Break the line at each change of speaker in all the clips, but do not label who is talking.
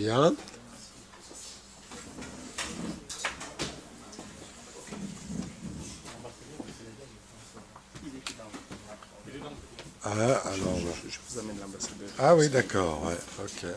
bien. Ah, alors,
Je vous amène l'ambassadeur.
ah oui, d'accord, ouais, ok.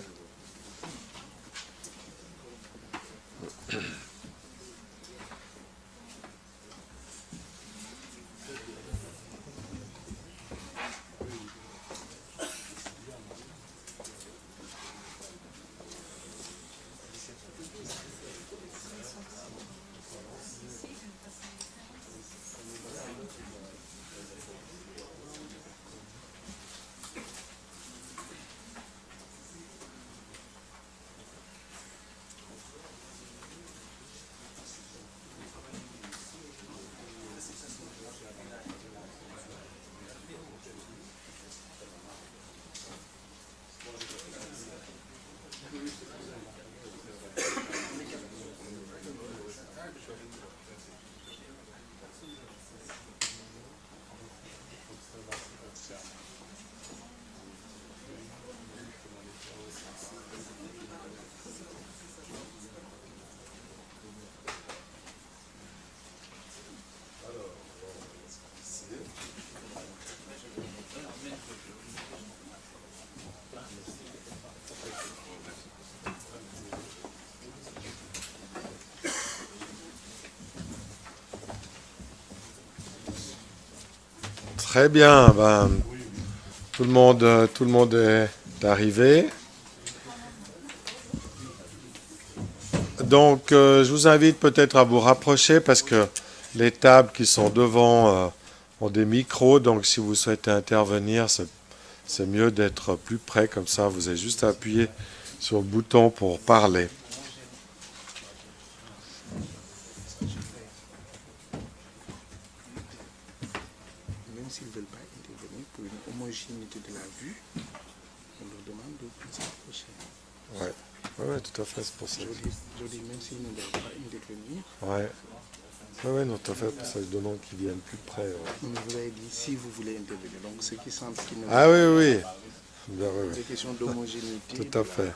Très bien, ben, tout le monde est arrivé. Donc, je vous invite peut-être à vous rapprocher parce que les tables qui sont devant ont des micros. Donc, si vous souhaitez intervenir, c'est mieux d'être plus près. Comme ça, vous avez juste à appuyer sur le bouton pour parler.
Même s'ils ne veulent pas intervenir pour une homogénéité de la vue, on leur demande de plus s'approcher.
Ouais. Ouais, tout à fait, c'est pour ça.
Je dis même s'ils ne veulent pas intervenir,
Ouais. Ouais, non, tout à fait, pour ça, je demande qu'ils viennent plus près. Ouais.
mais vous avez dit si vous voulez intervenir. Donc ceux qui sentent qu'ils ne
Ah oui,
veulent
oui.
pas,
Bien, oui,
des
oui.
questions d'homogénéité.
Tout à fait.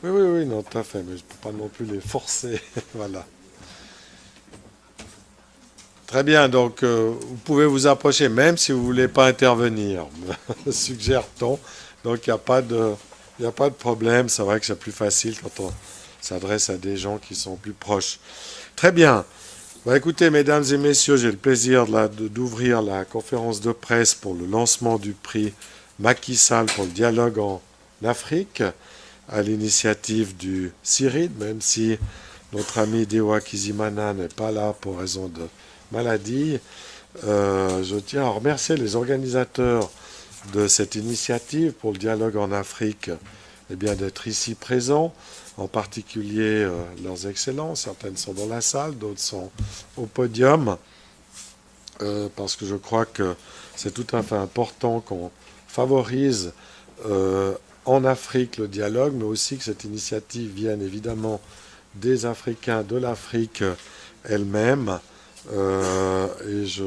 Oui, oui, oui, non, tout à fait, mais je ne peux pas non plus les forcer. Voilà. Très bien, donc vous pouvez vous approcher, même si vous ne voulez pas intervenir, suggère-t-on. Donc il n'y a pas de problème, c'est vrai que c'est plus facile quand on s'adresse à des gens qui sont plus proches. Très bien. Bah, écoutez, mesdames et messieurs, j'ai le plaisir d'ouvrir la conférence de presse pour le lancement du prix Macky Sall pour le dialogue en Afrique, à l'initiative du CIRID, même si notre ami Dewa Kizimana n'est pas là pour raison de maladie. Je tiens à remercier les organisateurs de cette initiative pour le dialogue en Afrique, eh bien d'être ici présents, en particulier leurs excellences. Certaines sont dans la salle, d'autres sont au podium, parce que je crois que c'est tout à fait important qu'on favorise en Afrique le dialogue, mais aussi que cette initiative vienne évidemment des Africains, de l'Afrique elle-même. Et je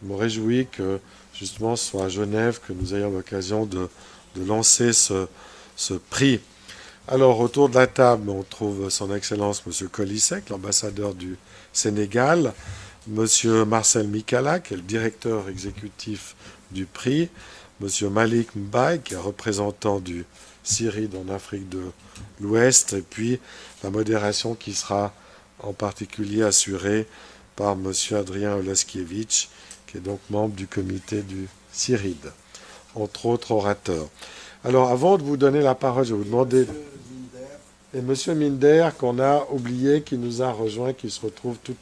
me réjouis que justement ce soit à Genève que nous ayons l'occasion de lancer ce prix. Alors autour de la table, on trouve son Excellence M. Colisek, l'ambassadeur du Sénégal, M. Marcel Mikala, qui est le directeur exécutif du prix, M. Malik Mbaye, qui est représentant du CIRID en Afrique de l'Ouest, et puis la modération qui sera en particulier assurée par M. Adrien Olaskiewicz, qui est donc membre du comité du CIRID, entre autres orateurs. Alors, avant de vous donner la parole, je vais vous demander... Et M. Minder, qu'on a oublié, qui nous a rejoint, qui se retrouve tout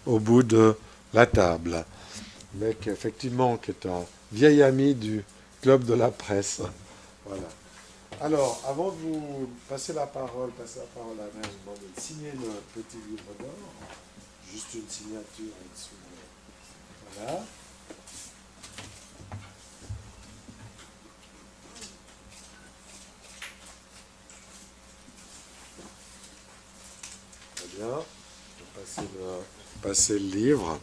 au bout de la table. Mais qui, effectivement, qui est un vieil ami du club de la presse. Voilà. Alors, avant de vous passer la parole à Alain, je vous demande de signer le petit livre d'or. Juste une signature en dessous. Voilà. Très bien. Je vais passer le livre.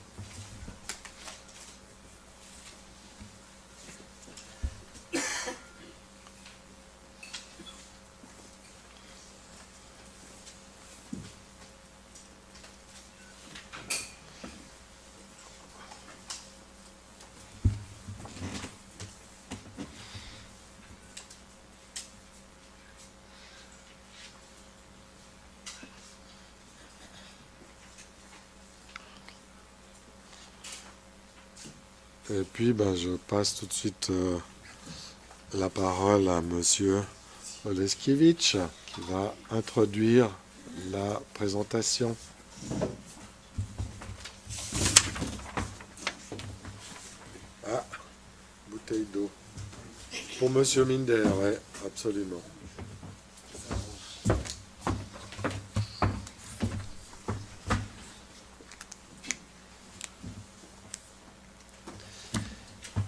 Et puis, je passe tout de suite la parole à Monsieur Oleskiewicz, qui va introduire la présentation. Ah, bouteille d'eau. Pour Monsieur Minder, oui, absolument.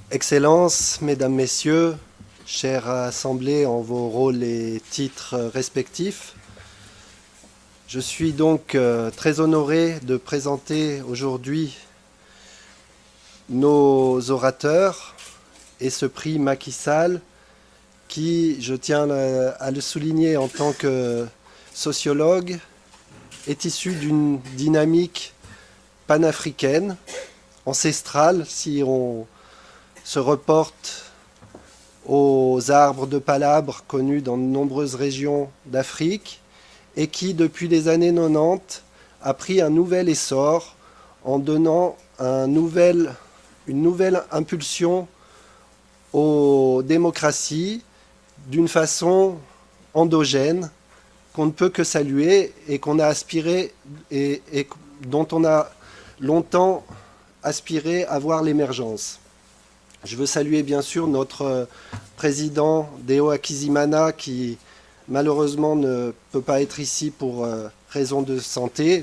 Excellences, Mesdames, Messieurs, chère Assemblée en vos rôles et titres respectifs, je suis donc très honoré de présenter aujourd'hui nos orateurs et ce prix Macky Sall qui, je tiens à le souligner en tant que sociologue, est issu d'une dynamique panafricaine, ancestrale, si on se reporte aux arbres de palabre connus dans de nombreuses régions d'Afrique et qui, depuis les années 90, a pris un nouvel essor en donnant une nouvelle impulsion aux démocraties d'une façon endogène qu'on ne peut que saluer et qu'on a aspiré et dont on a longtemps aspiré à voir l'émergence. Je veux saluer bien sûr notre président Deo Akizimana qui malheureusement ne peut pas être ici pour raison de santé.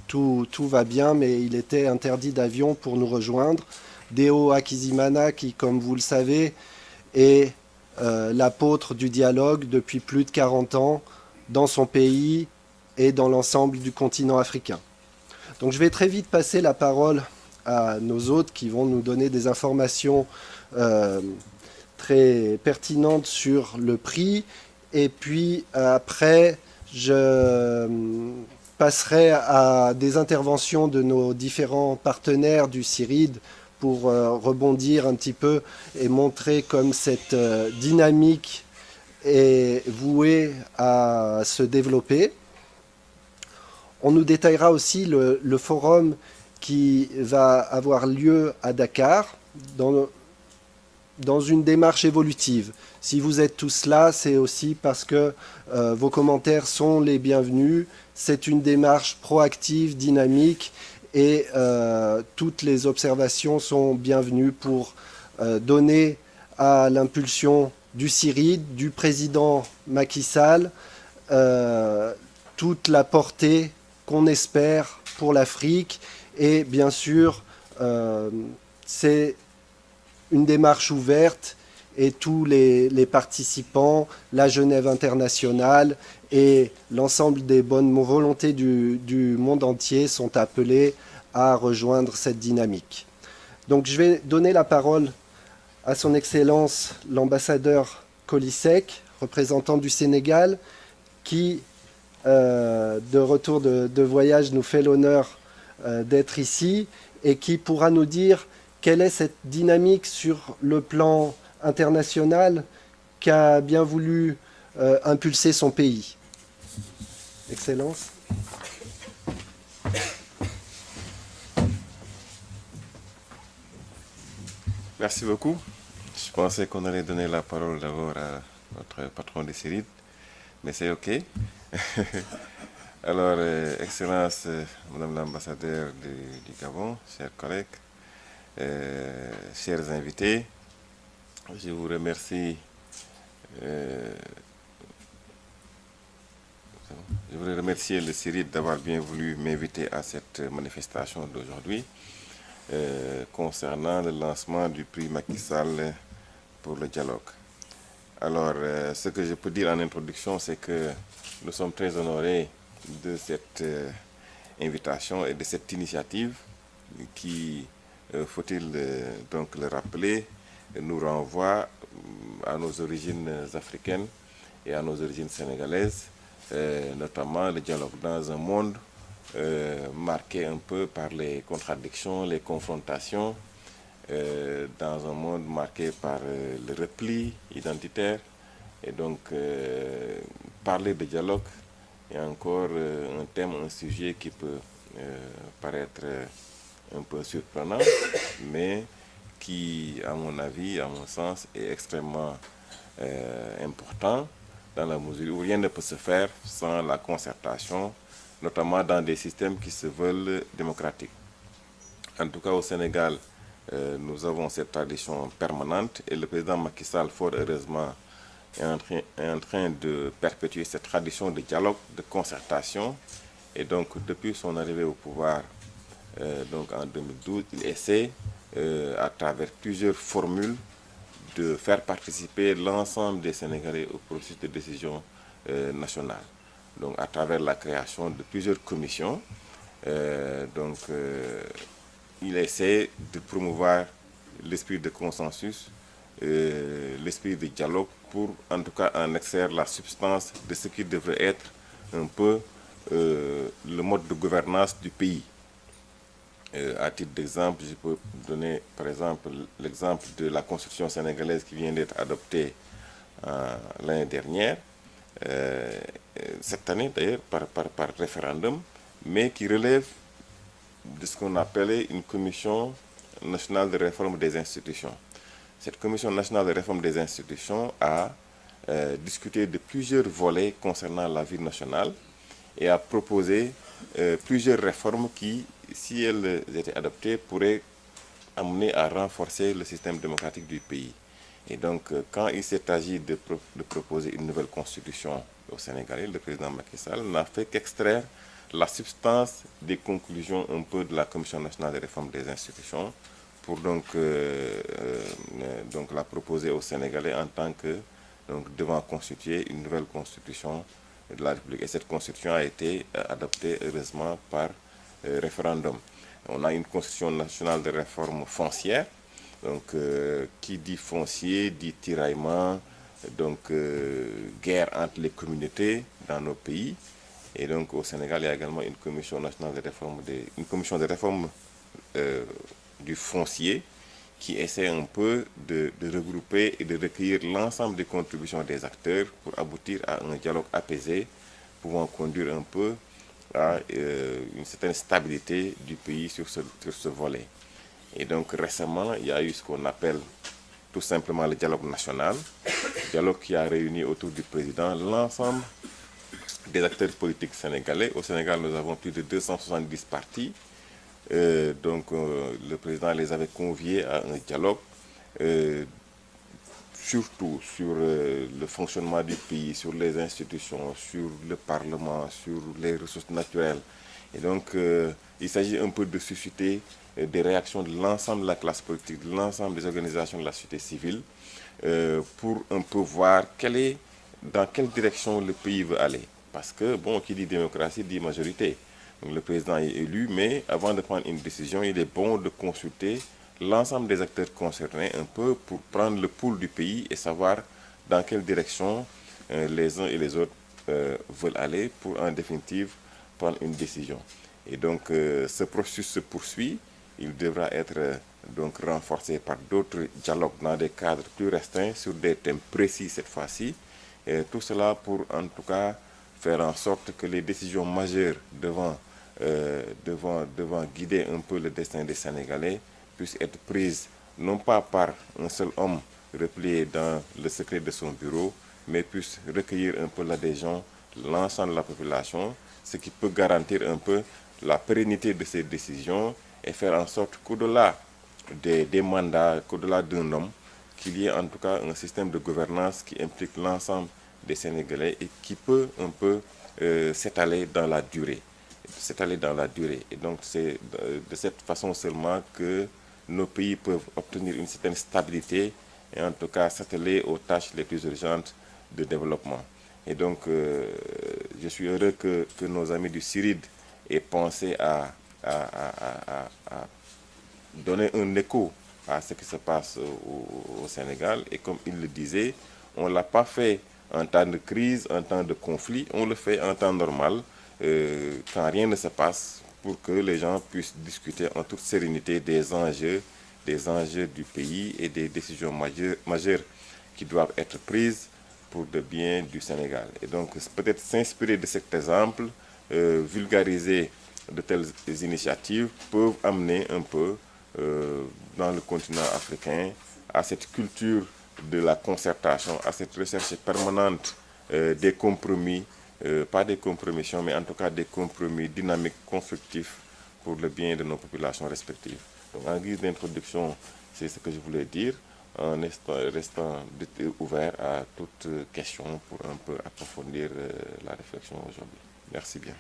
Tout va bien, mais il était interdit d'avion pour nous rejoindre. Deo Akizimana qui, comme vous le savez, est l'apôtre du dialogue depuis plus de 40 ans dans son pays et dans l'ensemble du continent africain. Donc je vais très vite passer la parole à nos hôtes qui vont nous donner des informations très pertinentes sur le prix. Et puis après, je passerai à des interventions de nos différents partenaires du CIRID pour rebondir un petit peu et montrer comme cette dynamique est vouée à se développer. On nous détaillera aussi le forum qui va avoir lieu à Dakar dans une démarche évolutive. Si vous êtes tous là, c'est aussi parce que vos commentaires sont les bienvenus. C'est une démarche proactive, dynamique et toutes les observations sont bienvenues pour donner à l'impulsion du CIRID, du président Macky Sall, toute la portée qu'on espère pour l'Afrique. Et bien sûr, c'est une démarche ouverte et tous les participants, la Genève internationale et l'ensemble des bonnes volontés du monde entier sont appelés à rejoindre cette dynamique. Donc je vais donner la parole à son Excellence l'ambassadeur Colisek, représentant du Sénégal, qui, de retour de voyage, nous fait l'honneur d'être ici et qui pourra nous dire quelle est cette dynamique sur le plan international qu'a bien voulu impulser son pays. Excellence.
Merci beaucoup. Je pensais qu'on allait donner la parole d'abord à notre patron des CIRID, mais c'est OK. Alors, Excellence, Madame l'ambassadeur du Gabon, chers collègues, chers invités, je vous remercie. Je voudrais remercier le CIRID d'avoir bien voulu m'inviter à cette manifestation d'aujourd'hui concernant le lancement du prix Macky Sall pour le dialogue. Alors, ce que je peux dire en introduction, c'est que nous sommes très honorés de cette invitation et de cette initiative qui, faut-il donc le rappeler, nous renvoie à nos origines africaines et à nos origines sénégalaises, notamment le dialogue dans un monde marqué un peu par les contradictions, les confrontations, dans un monde marqué par le repli identitaire. Et donc, parler de dialogue est encore un thème, un sujet qui peut paraître un peu surprenant, mais qui, à mon avis, à mon sens, est extrêmement important dans la mesure où rien ne peut se faire sans la concertation, notamment dans des systèmes qui se veulent démocratiques. En tout cas, au Sénégal, nous avons cette tradition permanente et le président Macky Sall, fort heureusement, est en train de perpétuer cette tradition de dialogue, de concertation. Et donc, depuis son arrivée au pouvoir donc en 2012, il essaie, à travers plusieurs formules, de faire participer l'ensemble des Sénégalais au processus de décision nationale. Donc, à travers la création de plusieurs commissions, il essaie de promouvoir l'esprit de consensus, l'esprit de dialogue pour, en tout cas, en extraire la substance de ce qui devrait être un peu le mode de gouvernance du pays. À titre d'exemple, je peux donner par exemple l'exemple de la constitution sénégalaise qui vient d'être adoptée l'année dernière, cette année d'ailleurs par référendum, mais qui relève de ce qu'on appelait une commission nationale de réforme des institutions. Cette commission nationale de réforme des institutions a discuté de plusieurs volets concernant la vie nationale et a proposé plusieurs réformes qui, si elles étaient adoptées, pourraient amener à renforcer le système démocratique du pays. Et donc, quand il s'est agi de proposer une nouvelle constitution au Sénégal, le président Macky Sall n'a fait qu'extraire la substance des conclusions un peu de la Commission nationale de réforme des institutions pour donc la proposer aux Sénégalais en tant que devant constituer une nouvelle constitution de la République. Et cette constitution a été adoptée heureusement par référendum. On a une constitution nationale de réforme foncière, donc qui dit foncier, dit tiraillement, donc guerre entre les communautés dans nos pays. Et donc au Sénégal, il y a également une commission nationale de réforme, du foncier qui essaie un peu de regrouper et de recueillir l'ensemble des contributions des acteurs pour aboutir à un dialogue apaisé, pouvant conduire un peu à une certaine stabilité du pays sur ce volet. Et donc récemment, il y a eu ce qu'on appelle tout simplement le dialogue national, dialogue qui a réuni autour du président l'ensemble des acteurs politiques sénégalais. Au Sénégal, nous avons plus de 270 partis. Le président les avait conviés à un dialogue, surtout sur le fonctionnement du pays, sur les institutions, sur le Parlement, sur les ressources naturelles. Et donc, il s'agit un peu de susciter des réactions de l'ensemble de la classe politique, de l'ensemble des organisations de la société civile, pour un peu voir dans quelle direction le pays veut aller. Parce que, bon, qui dit démocratie dit majorité. Donc, le président est élu, mais avant de prendre une décision, il est bon de consulter l'ensemble des acteurs concernés un peu pour prendre le pouls du pays et savoir dans quelle direction les uns et les autres veulent aller pour, en définitive, prendre une décision. Et donc, ce processus se poursuit. Il devra être donc renforcé par d'autres dialogues dans des cadres plus restreints sur des thèmes précis cette fois-ci. Et tout cela pour, en tout cas, faire en sorte que les décisions majeures devant guider un peu le destin des Sénégalais puissent être prises non pas par un seul homme replié dans le secret de son bureau, mais puissent recueillir un peu l'adhésion de l'ensemble de la population, ce qui peut garantir un peu la pérennité de ces décisions et faire en sorte qu'au-delà des mandats, qu'au-delà d'un homme, qu'il y ait en tout cas un système de gouvernance qui implique l'ensemble des Sénégalais et qui peut un peu s'étaler dans la durée. Et donc c'est de cette façon seulement que nos pays peuvent obtenir une certaine stabilité et en tout cas s'atteler aux tâches les plus urgentes de développement. Et donc je suis heureux que nos amis du CIRID aient pensé à donner un écho à ce qui se passe au Sénégal. Et comme il le disait, on ne l'a pas fait en temps de crise, en temps de conflit, on le fait en temps normal, quand rien ne se passe, pour que les gens puissent discuter en toute sérénité des enjeux du pays et des décisions majeures qui doivent être prises pour le bien du Sénégal. Et donc, peut-être s'inspirer de cet exemple, vulgariser de telles initiatives peuvent amener un peu dans le continent africain, à cette culture de la concertation, à cette recherche permanente des compromis, pas des compromissions, mais en tout cas des compromis dynamiques, constructifs pour le bien de nos populations respectives. Donc, en guise d'introduction, c'est ce que je voulais dire, en restant ouvert à toute question pour un peu approfondir la réflexion aujourd'hui. Merci bien.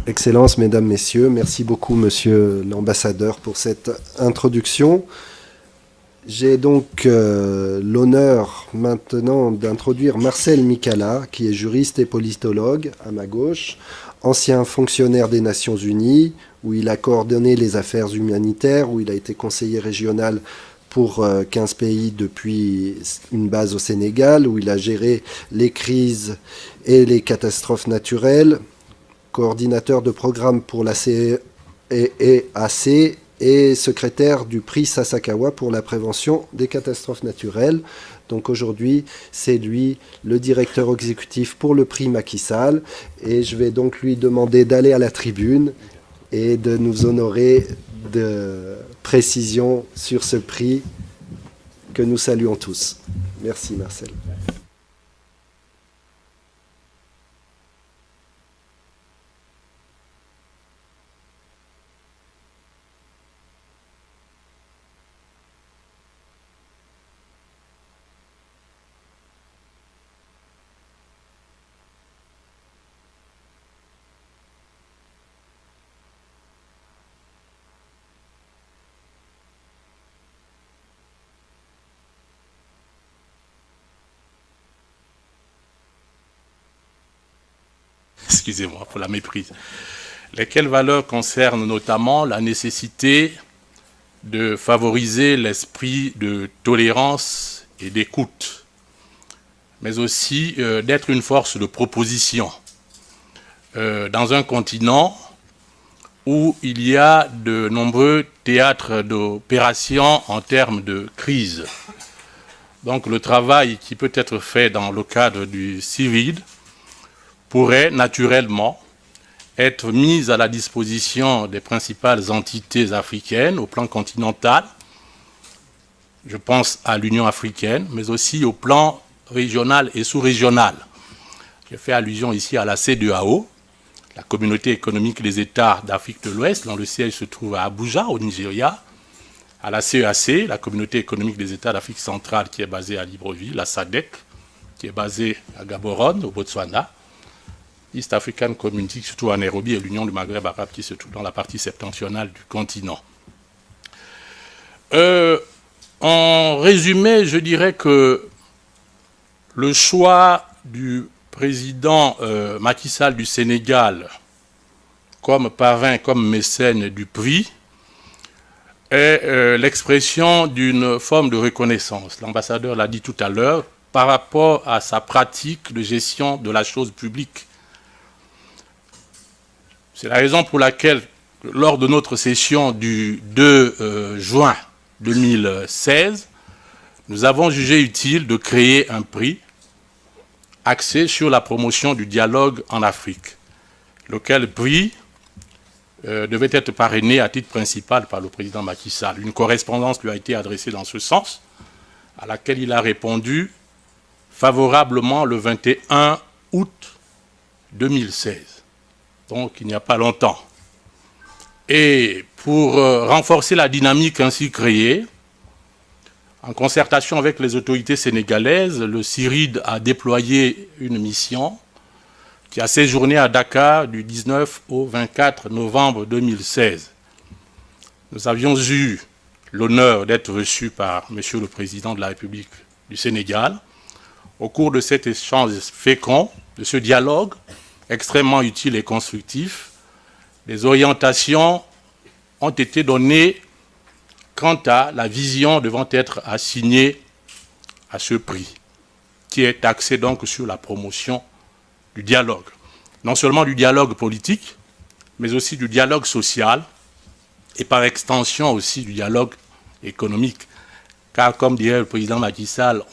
Excellences, Mesdames, Messieurs, merci beaucoup, Monsieur l'ambassadeur, pour cette introduction. J'ai donc l'honneur maintenant d'introduire Marcel Micala, qui est juriste et politologue à ma gauche, ancien fonctionnaire des Nations Unies, où il a coordonné les affaires humanitaires, où il a été conseiller régional pour 15 pays depuis une base au Sénégal, où il a géré les crises et les catastrophes naturelles, coordinateur de programme pour la CEAC et secrétaire du prix Sasakawa pour la prévention des catastrophes naturelles. Donc aujourd'hui, c'est lui le directeur exécutif pour le prix Macky Sall, et je vais donc lui demander d'aller à la tribune et de nous honorer de précisions sur ce prix que nous saluons tous. Merci Marcel.
Excusez-moi pour la méprise, lesquelles valeurs concernent notamment la nécessité de favoriser l'esprit de tolérance et d'écoute, mais aussi d'être une force de proposition dans un continent où il y a de nombreux théâtres d'opération en termes de crise. Donc le travail qui peut être fait dans le cadre du CIVID pourrait naturellement être mise à la disposition des principales entités africaines au plan continental. Je pense à l'Union africaine, mais aussi au plan régional et sous-régional. Je fais allusion ici à la CEDEAO, la Communauté économique des États d'Afrique de l'Ouest, dont le siège se trouve à Abuja, au Nigeria, à la CEAC, la Communauté économique des États d'Afrique centrale, qui est basée à Libreville, la SADC, qui est basée à Gaborone, au Botswana, East African Community, qui se trouve à Nairobi, et l'Union du Maghreb arabe, qui se trouve dans la partie septentrionale du continent. En résumé, je dirais que le choix du président Macky Sall du Sénégal comme parrain, comme mécène du prix, est l'expression d'une forme de reconnaissance. L'ambassadeur l'a dit tout à l'heure, par rapport à sa pratique de gestion de la chose publique. C'est la raison pour laquelle, lors de notre session du 2 juin 2016, nous avons jugé utile de créer un prix axé sur la promotion du dialogue en Afrique, lequel prix devait être parrainé à titre principal par le président Macky Sall. Une correspondance lui a été adressée dans ce sens, à laquelle il a répondu favorablement le 21 août 2016. Donc il n'y a pas longtemps. Et pour renforcer la dynamique ainsi créée, en concertation avec les autorités sénégalaises, le CIRID a déployé une mission qui a séjourné à Dakar du 19 au 24 novembre 2016. Nous avions eu l'honneur d'être reçus par M. le Président de la République du Sénégal. Au cours de cet échange fécond, de ce dialogue extrêmement utile et constructif, les orientations ont été données quant à la vision devant être assignée à ce prix, qui est axé donc sur la promotion du dialogue. Non seulement du dialogue politique, mais aussi du dialogue social, et par extension aussi du dialogue économique. Car comme dirait le président Macky Sall,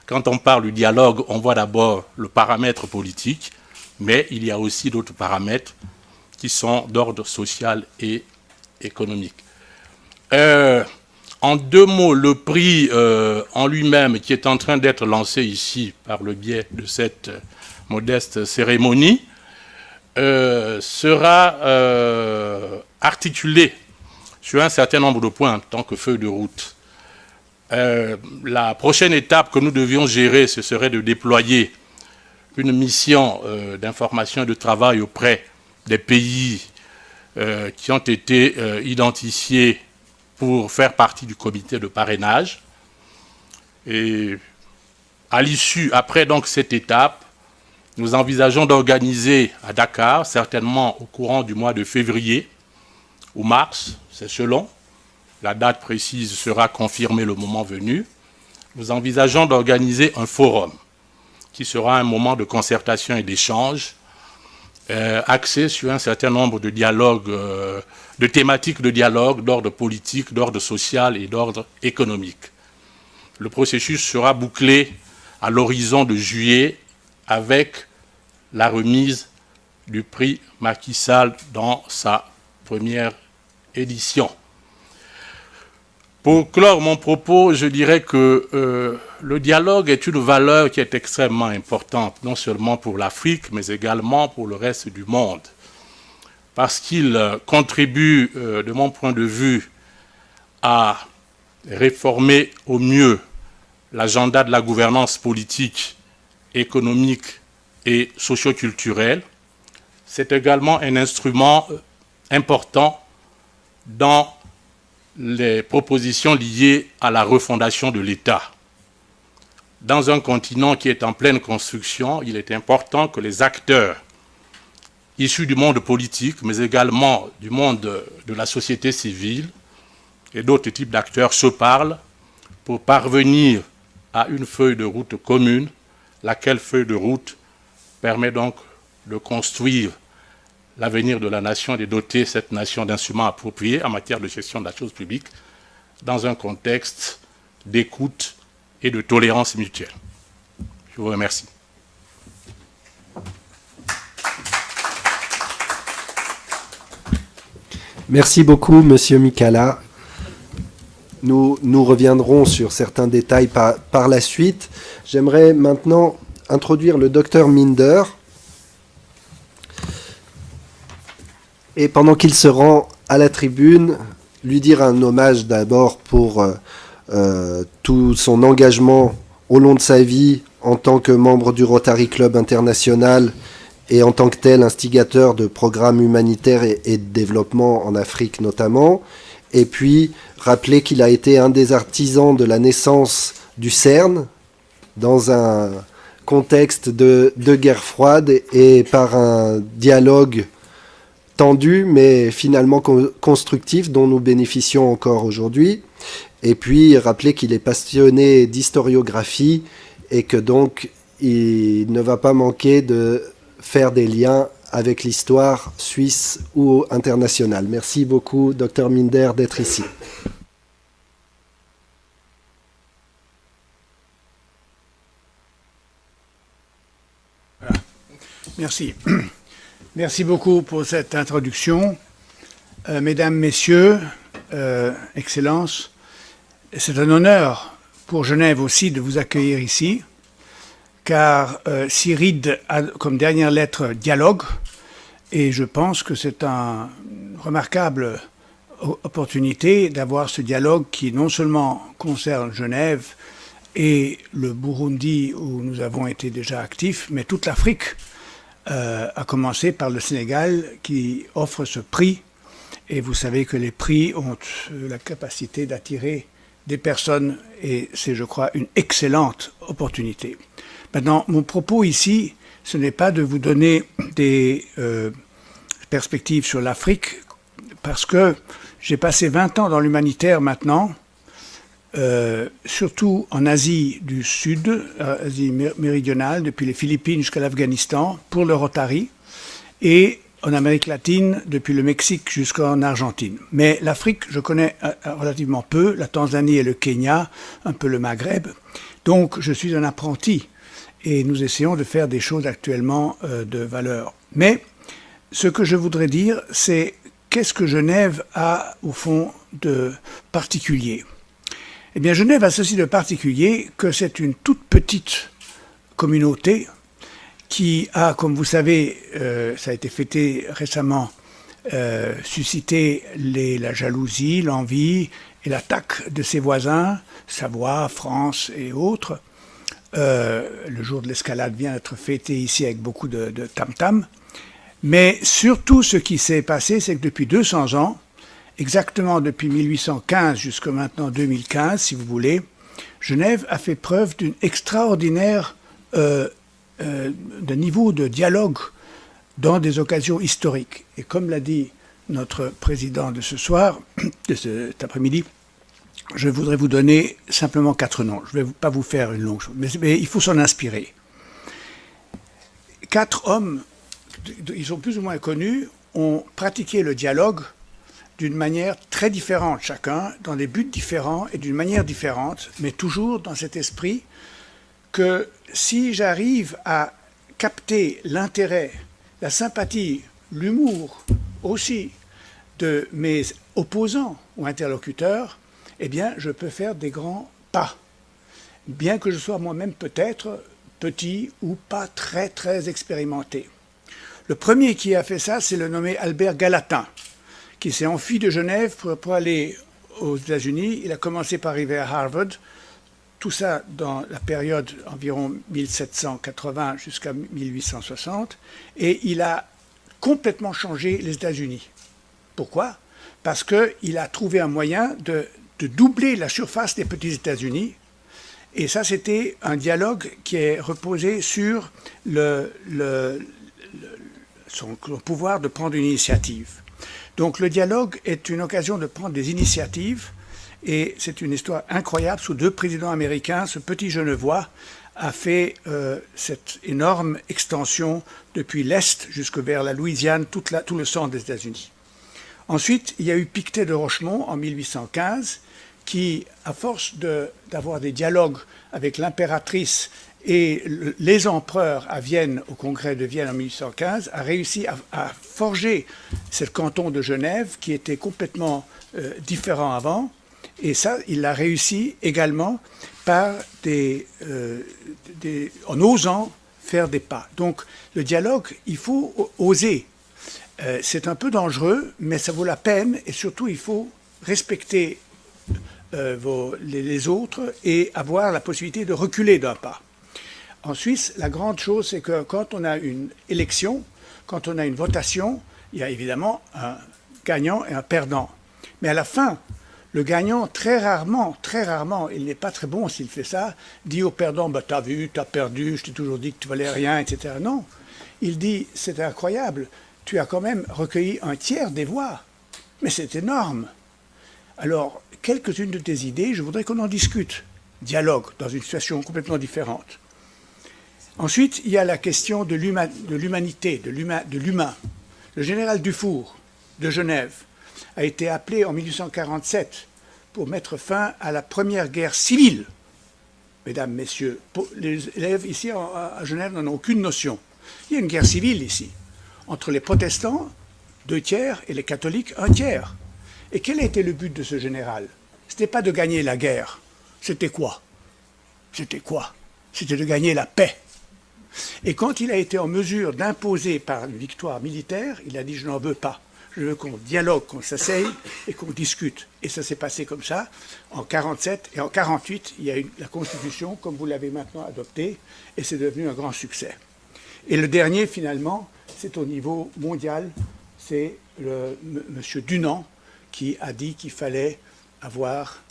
quand on parle du dialogue, on voit d'abord le paramètre politique, mais il y a aussi d'autres paramètres qui sont d'ordre social et économique. En deux mots, le prix en lui-même, qui est en train d'être lancé ici par le biais de cette modeste cérémonie, sera articulé sur un certain nombre de points en tant que feuille de route. La prochaine étape que nous devions gérer, ce serait de déployer une mission d'information et de travail auprès des pays qui ont été identifiés pour faire partie du comité de parrainage. Et à l'issue, après donc cette étape, nous envisageons d'organiser à Dakar, certainement au courant du mois de février ou mars, c'est selon, la date précise sera confirmée le moment venu, nous envisageons d'organiser un forum qui sera un moment de concertation et d'échange axé sur un certain nombre de dialogues, de thématiques de dialogue d'ordre politique, d'ordre social et d'ordre économique. Le processus sera bouclé à l'horizon de juillet avec la remise du prix Macky Sall dans sa première édition. Pour clore mon propos, je dirais que le dialogue est une valeur qui est extrêmement importante, non seulement pour l'Afrique, mais également pour le reste du monde, parce qu'il contribue, de mon point de vue, à réformer au mieux l'agenda de la gouvernance politique, économique et socio-culturelle. C'est également un instrument important dans les propositions liées à la refondation de l'État. Dans un continent qui est en pleine construction, il est important que les acteurs issus du monde politique, mais également du monde de la société civile et d'autres types d'acteurs se parlent pour parvenir à une feuille de route commune, laquelle feuille de route permet donc de construire l'avenir de la nation et de doter cette nation d'instruments appropriés en matière de gestion de la chose publique dans un contexte d'écoute et de tolérance mutuelle. Je vous remercie.
Merci beaucoup, Monsieur Mikala. Nous reviendrons sur certains détails par la suite. J'aimerais maintenant introduire le docteur Minder. Et pendant qu'il se rend à la tribune, lui dire un hommage d'abord pour tout son engagement au long de sa vie en tant que membre du Rotary Club International et en tant que tel instigateur de programmes humanitaires et de développement en Afrique notamment. Et puis rappeler qu'il a été un des artisans de la naissance du CERN dans un contexte de guerre froide et par un dialogue tendu, mais finalement constructif, dont nous bénéficions encore aujourd'hui. Et puis, rappeler qu'il est passionné d'historiographie et que donc, il ne va pas manquer de faire des liens avec l'histoire suisse ou internationale. Merci beaucoup, Dr Minder, d'être ici.
Merci. Merci beaucoup pour cette introduction. Mesdames, Messieurs, Excellences, c'est un honneur pour Genève aussi de vous accueillir ici, car CIRID a comme dernière lettre dialogue, et je pense que c'est une remarquable opportunité d'avoir ce dialogue qui non seulement concerne Genève et le Burundi où nous avons été déjà actifs, mais toute l'Afrique, à commencer par le Sénégal qui offre ce prix. Et vous savez que les prix ont la capacité d'attirer des personnes et c'est, je crois, une excellente opportunité. Maintenant, mon propos ici, ce n'est pas de vous donner des perspectives sur l'Afrique parce que J'ai passé 20 ans dans l'humanitaire maintenant, surtout en Asie du Sud, Asie méridionale, depuis les Philippines jusqu'à l'Afghanistan, pour le Rotary, et en Amérique latine, depuis le Mexique jusqu'en Argentine. Mais l'Afrique, je connais relativement peu, la Tanzanie et le Kenya, un peu le Maghreb. Donc, je suis un apprenti et nous essayons de faire des choses actuellement de valeur. Mais ce que je voudrais dire, c'est qu'est-ce que Genève a, au fond, de particulier? Eh bien, Genève a ceci de particulier que c'est une toute petite communauté qui a, comme vous savez, ça a été fêté récemment, suscité la jalousie, l'envie et l'attaque de ses voisins, Savoie, France et autres. Le jour de l'escalade vient d'être fêté ici avec beaucoup de tam-tam. Mais surtout, ce qui s'est passé, c'est que depuis 200 ans, exactement depuis 1815 jusqu'à maintenant 2015, si vous voulez, Genève a fait preuve d'une extraordinaire de niveau de dialogue dans des occasions historiques. Et comme l'a dit notre président de ce soir, de cet après-midi, je voudrais vous donner simplement 4 noms. Je ne vais pas vous faire une longue chose, mais il faut s'en inspirer. 4 hommes, ils sont plus ou moins connus, ont pratiqué le dialogue d'une manière très différente chacun, dans des buts différents et d'une manière différente, mais toujours dans cet esprit que si j'arrive à capter l'intérêt, la sympathie, l'humour aussi de mes opposants ou interlocuteurs, eh bien, je peux faire des grands pas. Bien que je sois moi-même peut-être petit ou pas très, très expérimenté. Le premier qui a fait ça, c'est le nommé Albert Gallatin, qui s'est enfui de Genève pour aller aux États-Unis. Il a commencé par arriver à Harvard. Tout ça dans la période environ 1780 jusqu'à 1860. Et il a complètement changé les États-Unis. Pourquoi? Parce qu'il a trouvé un moyen de doubler la surface des petits États-Unis. Et ça, c'était un dialogue qui est reposé sur son pouvoir de prendre une initiative. Donc le dialogue est une occasion de prendre des initiatives. Et c'est une histoire incroyable. Sous 2 présidents américains, ce petit Genevois a fait cette énorme extension depuis l'Est jusque vers la Louisiane, tout le centre des États-Unis. Ensuite, il y a eu Pictet de Rochemont en 1815, qui, à force d'avoir des dialogues avec l'impératrice et les empereurs à Vienne, au congrès de Vienne en 1815, a réussi à forger ce canton de Genève, qui était complètement différent avant. Et ça, il l'a réussi également par en osant faire des pas. Donc, le dialogue, il faut oser. C'est un peu dangereux, mais ça vaut la peine. Et surtout, il faut respecter les autres et avoir la possibilité de reculer d'un pas. En Suisse, la grande chose, c'est que quand on a une élection, quand on a une votation, il y a évidemment un gagnant et un perdant. Mais à la fin, le gagnant, très rarement, il n'est pas très bon s'il fait ça, dit au perdant, bah, t'as vu, t'as perdu, je t'ai toujours dit que tu valais rien, etc. Non, il dit, c'est incroyable, tu as quand même recueilli 1/3 des voix, mais c'est énorme. Alors, quelques-unes de tes idées, je voudrais qu'on en discute. Dialogue, dans une situation complètement différente. Ensuite, il y a la question de l'humanité, de l'humain. Le général Dufour, de Genève, a été appelé en 1847 pour mettre fin à la première guerre civile. Mesdames, messieurs, les élèves ici à Genève n'en ont aucune notion. Il y a une guerre civile ici, entre les protestants, 2/3, et les catholiques, 1/3. Et quel a été le but de ce général? Ce n'était pas de gagner la guerre. C'était quoi? C'était de gagner la paix. Et quand il a été en mesure d'imposer par une victoire militaire, il a dit « je n'en veux pas ». Je veux qu'on dialogue, qu'on s'asseye et qu'on discute. Et ça s'est passé comme ça en 1947 et en 1948, il y a eu la Constitution, comme vous l'avez maintenant adoptée, et c'est devenu un grand succès. Et le dernier, finalement, c'est au niveau mondial, c'est M. Dunant qui a dit qu'il fallait avoir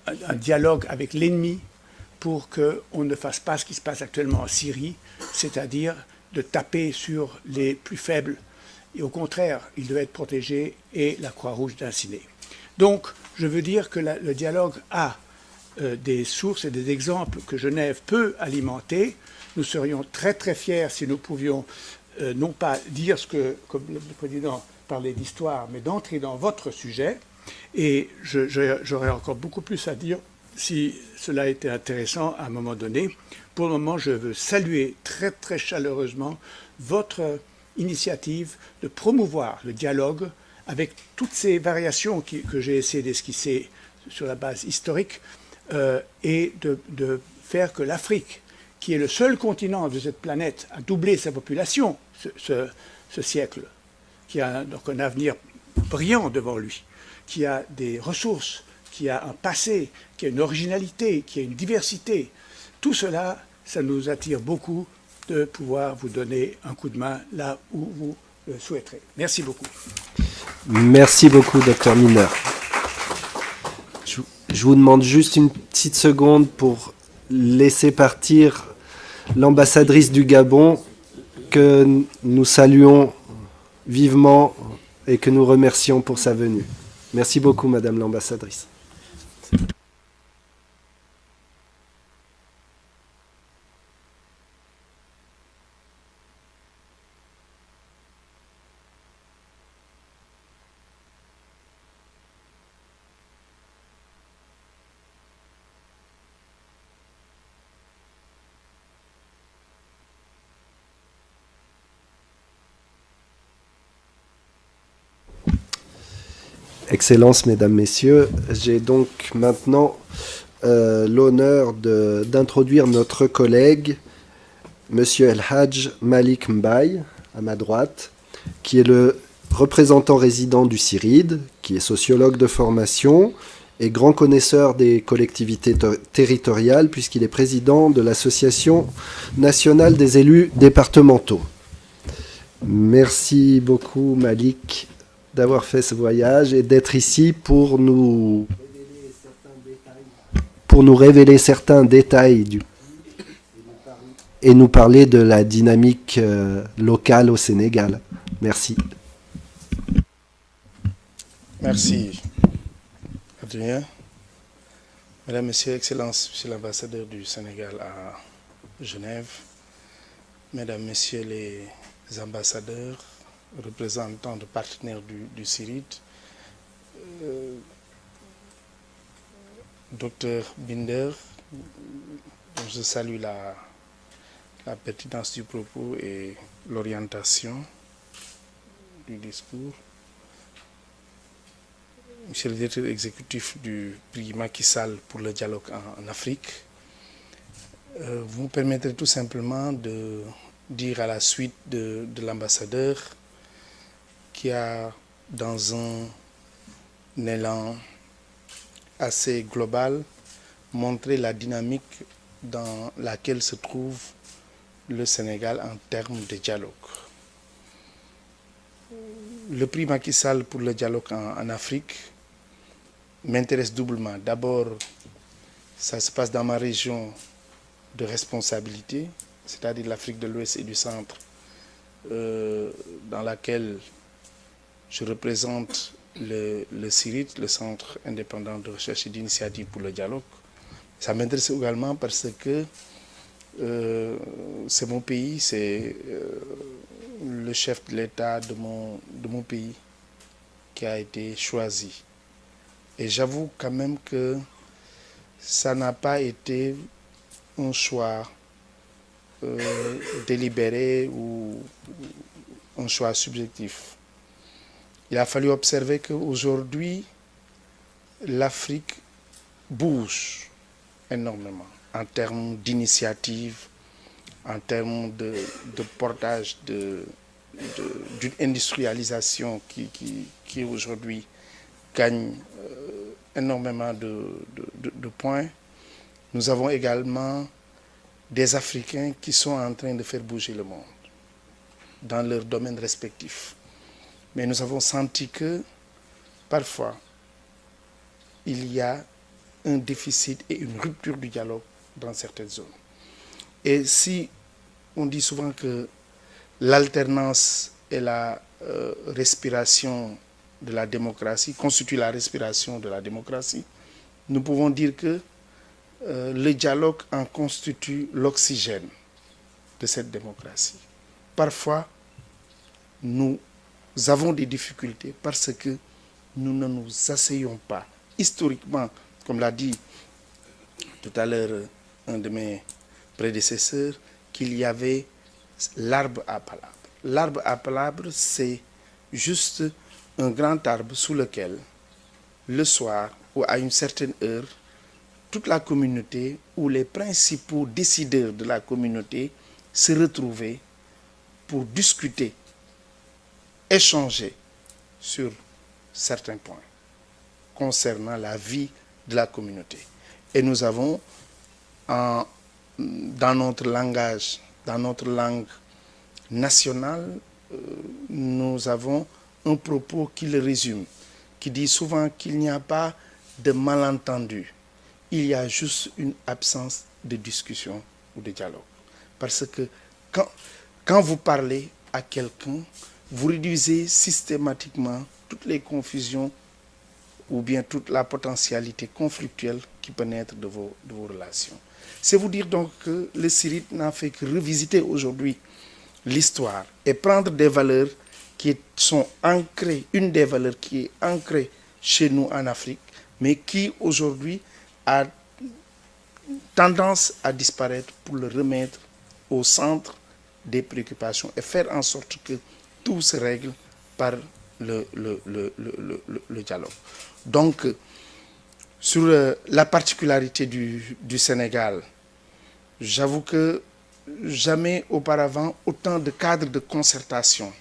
un dialogue avec l'ennemi pour qu'on ne fasse pas ce qui se passe actuellement en Syrie, c'est-à-dire de taper sur les plus faibles. Et au contraire, il devait être protégé et la Croix-Rouge d'inciné. Donc, je veux dire que le dialogue a des sources et des exemples que Genève peut alimenter. Nous serions très très fiers si nous pouvions non pas dire ce que, comme le Président parlait d'histoire, mais d'entrer dans votre sujet. Et j'aurais encore beaucoup plus à dire si cela était intéressant à un moment donné. Pour le moment, je veux saluer très très chaleureusement votre initiative de promouvoir le dialogue avec toutes ces variations que j'ai essayé d'esquisser sur la base historique et de faire que l'Afrique, qui est le seul continent de cette planète à doubler sa population ce siècle, qui a donc un avenir brillant devant lui, qui a des ressources, qui a un passé, qui a une originalité, qui a une diversité, tout cela, ça nous attire beaucoup de pouvoir vous donner un coup de main là où vous le souhaiterez. Merci beaucoup.
Merci beaucoup, Dr Mineur. Je vous demande juste une petite seconde pour laisser partir l'ambassadrice du Gabon, que nous saluons vivement et que nous remercions pour sa venue. Merci beaucoup, Madame l'ambassadrice. Excellences, Mesdames, Messieurs, j'ai donc maintenant l'honneur d'introduire notre collègue, Monsieur El Hadj Malik Mbaye, à ma droite, qui est le représentant résident du CIRID, qui est sociologue de formation et grand connaisseur des collectivités territoriales, puisqu'il est président de l'Association nationale des élus départementaux. Merci beaucoup, Malik, d'avoir fait ce voyage et d'être ici pour nous révéler certains détails et nous parler de la dynamique locale au Sénégal. Merci.
Merci, Adrien. Mesdames, Messieurs, Excellences, Monsieur l'ambassadeur du Sénégal à Genève, Mesdames, Messieurs les ambassadeurs, représentants de partenaires du CIRID, Docteur Binder, je salue la pertinence du propos et l'orientation du discours. Monsieur le directeur exécutif du prix Macky Sall pour le dialogue en Afrique, vous me permettrez tout simplement de dire à la suite de l'ambassadeur qui a, dans un élan assez global, montré la dynamique dans laquelle se trouve le Sénégal en termes de dialogue. Le prix Macky Sall pour le dialogue en Afrique m'intéresse doublement. D'abord, ça se passe dans ma région de responsabilité, c'est-à-dire l'Afrique de l'Ouest et du Centre, dans laquelle je représente le CIRID, le Centre indépendant de recherche et d'initiative pour le dialogue. Ça m'intéresse également parce que c'est mon pays, c'est le chef de l'État de mon pays qui a été choisi. Et j'avoue quand même que ça n'a pas été un choix délibéré ou un choix subjectif. Il a fallu observer qu'aujourd'hui, l'Afrique bouge énormément en termes d'initiative, en termes de portage d'une industrialisation qui aujourd'hui gagne énormément de points. Nous avons également des Africains qui sont en train de faire bouger le monde dans leurs domaines respectifs. Mais nous avons senti que parfois, il y a un déficit et une rupture du dialogue dans certaines zones. Et si on dit souvent que l'alternance est la respiration de la démocratie, constitue la respiration de la démocratie, nous pouvons dire que le dialogue en constitue l'oxygène de cette démocratie. Parfois, nous avons des difficultés parce que nous ne nous asseyons pas. Historiquement, comme l'a dit tout à l'heure un de mes prédécesseurs, qu'il y avait l'arbre à palabre. L'arbre à palabre, c'est juste un grand arbre sous lequel, le soir ou à une certaine heure, toute la communauté ou les principaux décideurs de la communauté se retrouvaient pour discuter, échanger sur certains points concernant la vie de la communauté. Et nous avons, dans notre langage, dans notre langue nationale, nous avons un propos qui le résume, qui dit souvent qu'il n'y a pas de malentendu. Il y a juste une absence de discussion ou de dialogue. Parce que quand vous parlez à quelqu'un, vous réduisez systématiquement toutes les confusions ou bien toute la potentialité conflictuelle qui peut naître de vos relations. C'est vous dire donc que le CIRID n'a fait que revisiter aujourd'hui l'histoire et prendre des valeurs qui sont ancrées, une des valeurs qui est ancrée chez nous en Afrique, mais qui aujourd'hui a tendance à disparaître pour le remettre au centre des préoccupations et faire en sorte que tout se règle par le dialogue. Donc, sur la particularité du Sénégal, j'avoue que jamais auparavant autant de cadres de concertation,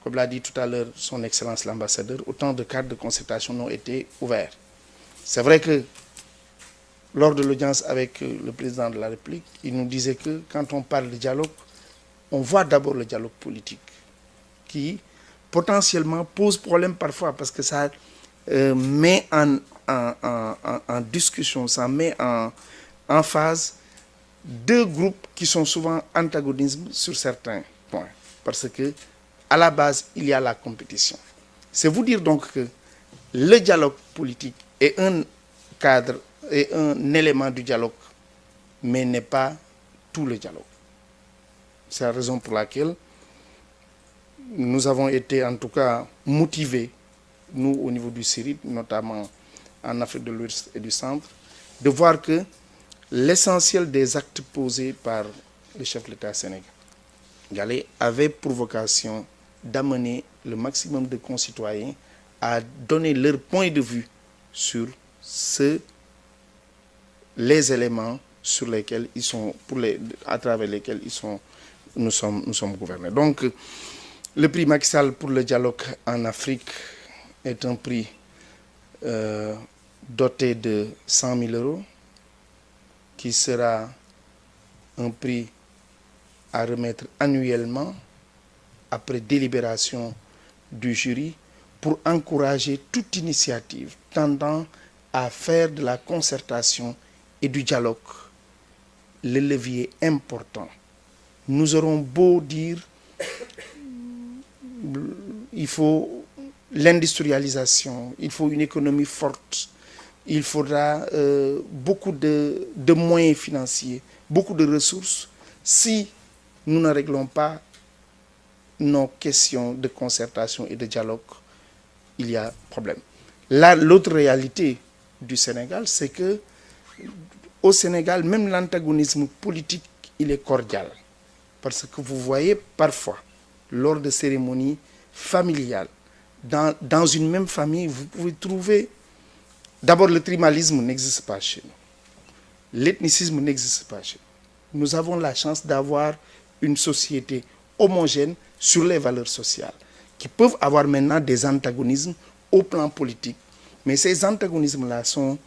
comme l'a dit tout à l'heure son Excellence l'ambassadeur, autant de cadres de concertation n'ont été ouverts. C'est vrai que lors de l'audience avec le président de la République, il nous disait que quand on parle de dialogue, on voit d'abord le dialogue politique qui potentiellement pose problème parfois parce que ça met en discussion, ça met en phase deux groupes qui sont souvent antagonistes sur certains points. Parce que à la base, il y a la compétition. C'est vous dire donc que le dialogue politique est un cadre et un élément du dialogue, mais n'est pas tout le dialogue. C'est la raison pour laquelle nous avons été en tout cas motivés, nous au niveau du CIRID, notamment en Afrique de l'Ouest et du Centre, de voir que l'essentiel des actes posés par le chef de l'État sénégalais avait pour vocation d'amener le maximum de concitoyens à donner leur point de vue sur les éléments sur lesquels ils sont, à travers lesquels nous sommes gouvernés. Donc, le prix Macky Sall pour le dialogue en Afrique est un prix doté de 100 000 euros, qui sera un prix à remettre annuellement après délibération du jury pour encourager toute initiative tendant à faire de la concertation et du dialogue le levier important. Nous aurons beau dire il faut l'industrialisation, il faut une économie forte, il faudra beaucoup de moyens financiers, beaucoup de ressources. Si nous ne réglons pas nos questions de concertation et de dialogue, il y a problème. Là, l'autre réalité du Sénégal, c'est que au Sénégal, même l'antagonisme politique, il est cordial. Parce que vous voyez parfois, lors de cérémonies familiales, dans une même famille, vous pouvez trouver... D'abord, le tribalisme n'existe pas chez nous. L'ethnicisme n'existe pas chez nous. Nous avons la chance d'avoir une société homogène sur les valeurs sociales, qui peuvent avoir maintenant des antagonismes au plan politique. Mais ces antagonismes-là sont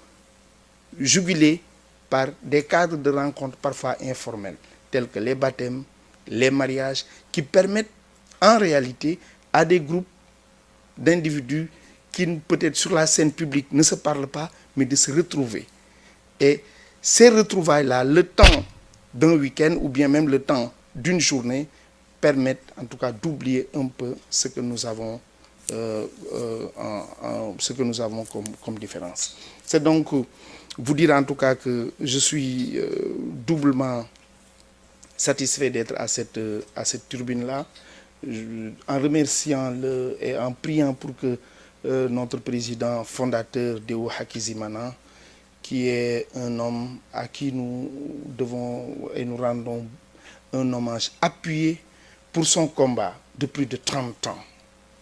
jugulés par des cadres de rencontres parfois informels, tels que les baptêmes, les mariages, qui permettent en réalité à des groupes d'individus qui peut-être sur la scène publique ne se parlent pas, mais de se retrouver. Et ces retrouvailles-là, le temps d'un week-end ou bien même le temps d'une journée, permettent en tout cas d'oublier un peu ce que nous avons, comme différence. C'est donc vous dire en tout cas que je suis doublement satisfait d'être à cette tribune-là, en remerciant et en priant pour que notre président fondateur Deo Hakizimana, qui est un homme à qui nous devons et nous rendons un hommage appuyé pour son combat de plus de 30 ans.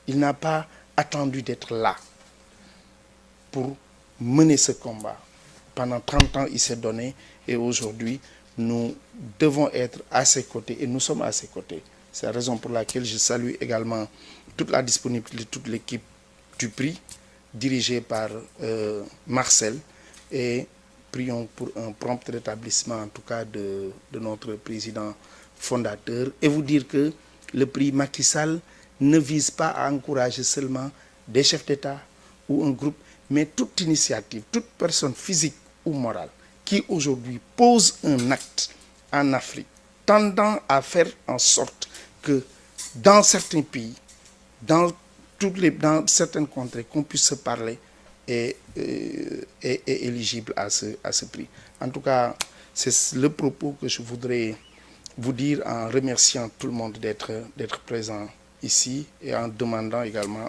Il n'a pas attendu d'être là pour mener ce combat. Pendant 30 ans, il s'est donné et aujourd'hui, nous devons être à ses côtés et nous sommes à ses côtés. C'est la raison pour laquelle je salue également toute la disponibilité de toute l'équipe du prix, dirigée par Marcel, et prions pour un prompt rétablissement en tout cas de notre président fondateur, et vous dire que le prix Macky Sall ne vise pas à encourager seulement des chefs d'État ou un groupe, mais toute initiative, toute personne physique ou morale qui aujourd'hui pose un acte en Afrique tendant à faire en sorte que dans certains pays, dans certaines contrées, qu'on puisse se parler est éligible à ce prix. En tout cas, c'est le propos que je voudrais vous dire en remerciant tout le monde d'être présent ici et en demandant également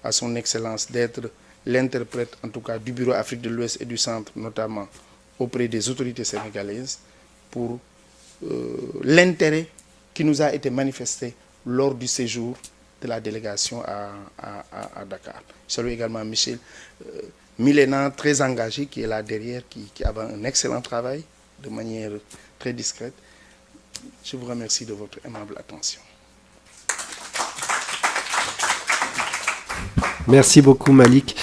à son Excellence d'être l'interprète, en tout cas du Bureau Afrique de l'Ouest et du Centre, notamment auprès des autorités sénégalaises, pour l'intérêt qui nous a été manifesté lors du séjour de la délégation à Dakar. Je salue également Michel Milena, très engagé, qui est là derrière, qui a un excellent travail de manière très discrète. Je vous remercie de votre aimable attention.
Merci beaucoup Malik.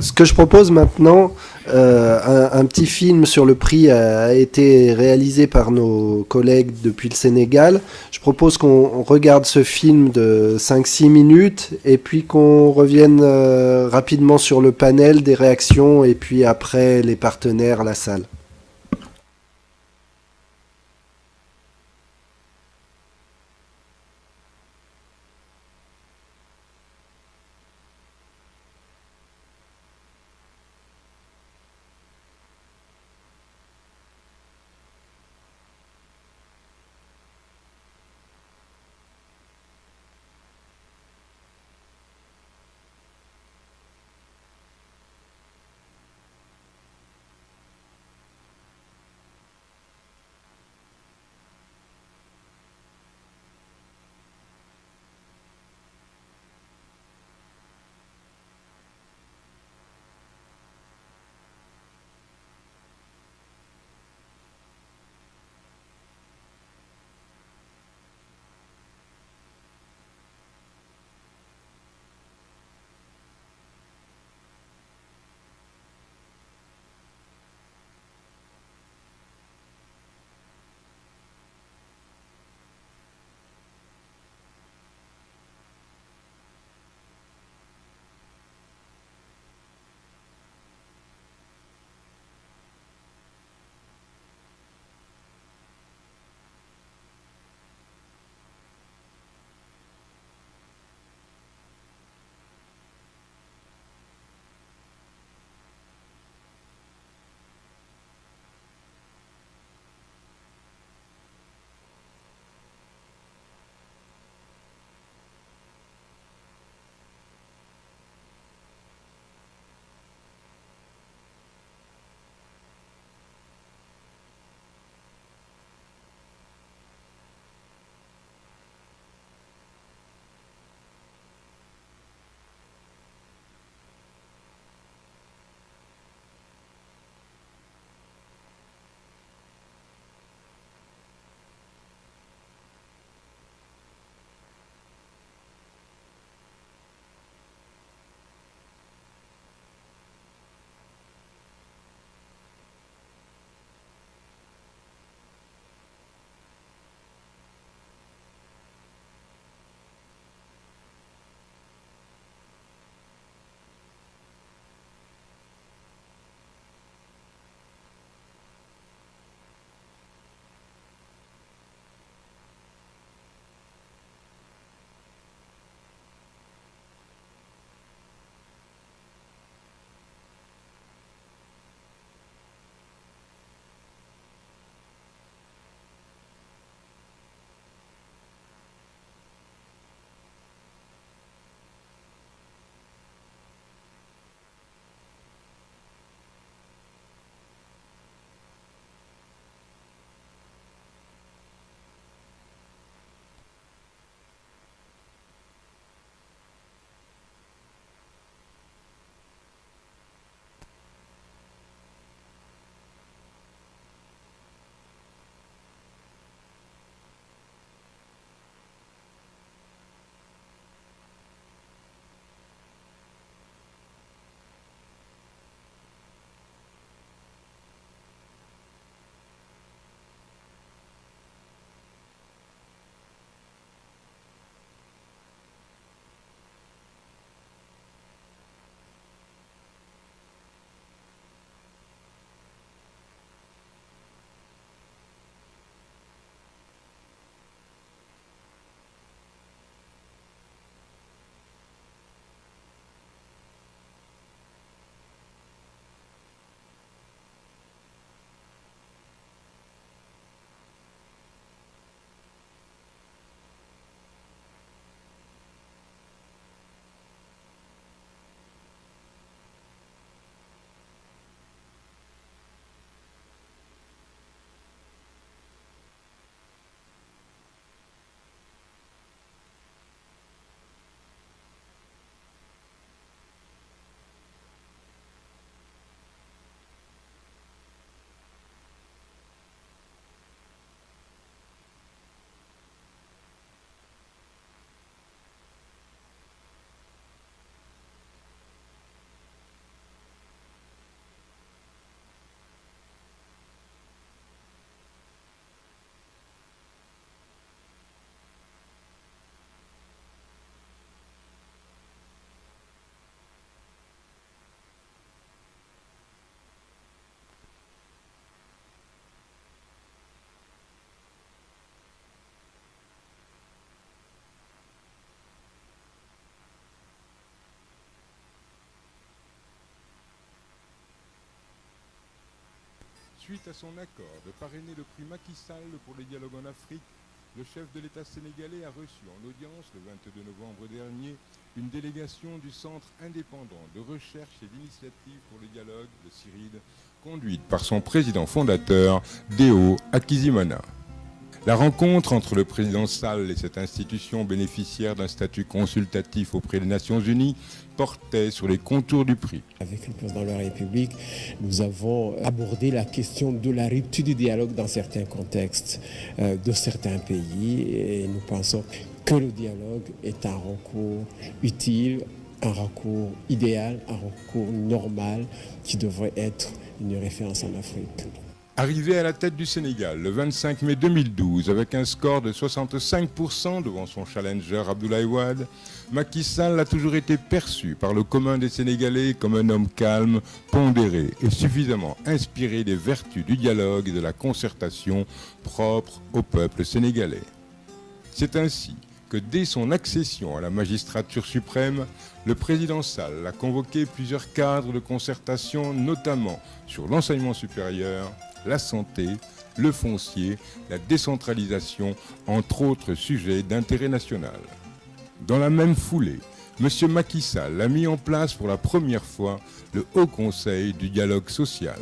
Ce que je propose maintenant, un petit film sur le prix a été réalisé par nos collègues depuis le Sénégal. Je propose qu'on regarde ce film de 5-6 minutes et puis qu'on revienne rapidement sur le panel des réactions et puis après les partenaires, la salle.
Suite à son accord de parrainer le prix Macky Sall pour les dialogues en Afrique, le chef de l'État sénégalais a reçu en audience le 22 novembre dernier une délégation du Centre indépendant de recherche et d'initiative pour le dialogue, le CIRID, conduite par son président fondateur, Deo Akizimana. La rencontre entre le président Sall et cette institution bénéficiaire d'un statut consultatif auprès des Nations Unies portait sur les contours du prix.
Avec le président de la République, nous avons abordé la question de la rupture du dialogue dans certains contextes de certains pays et nous pensons que le dialogue est un recours utile, un recours idéal, un recours normal qui devrait être une référence en Afrique.
Arrivé à la tête du Sénégal le 25 mai 2012 avec un score de 65% devant son challenger Abdoulaye Wade, Macky Sall a toujours été perçu par le commun des Sénégalais comme un homme calme, pondéré et suffisamment inspiré des vertus du dialogue et de la concertation propres au peuple sénégalais. C'est ainsi que dès son accession à la magistrature suprême, le président Sall a convoqué plusieurs cadres de concertation, notamment sur l'enseignement supérieur, la santé, le foncier, la décentralisation, entre autres sujets d'intérêt national. Dans la même foulée, M. Macky Sall a mis en place pour la première fois le Haut Conseil du dialogue social.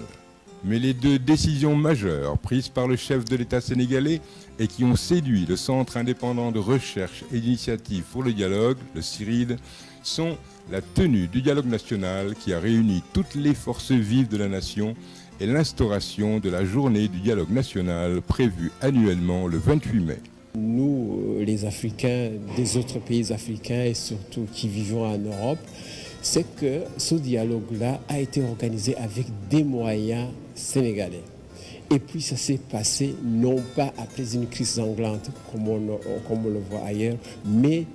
Mais les deux décisions majeures prises par le chef de l'État sénégalais et qui ont séduit le Centre indépendant de recherche et d'initiative pour le dialogue, le CIRID, sont la tenue du dialogue national qui a réuni toutes les forces vives de la nation et l'instauration de la journée du dialogue national prévue annuellement le 28 mai.
Nous, les Africains, des autres pays africains et surtout qui vivons en Europe, c'est que ce dialogue-là a été organisé avec des moyens sénégalais. Et puis ça s'est passé non pas après une crise sanglante comme on le voit ailleurs, mais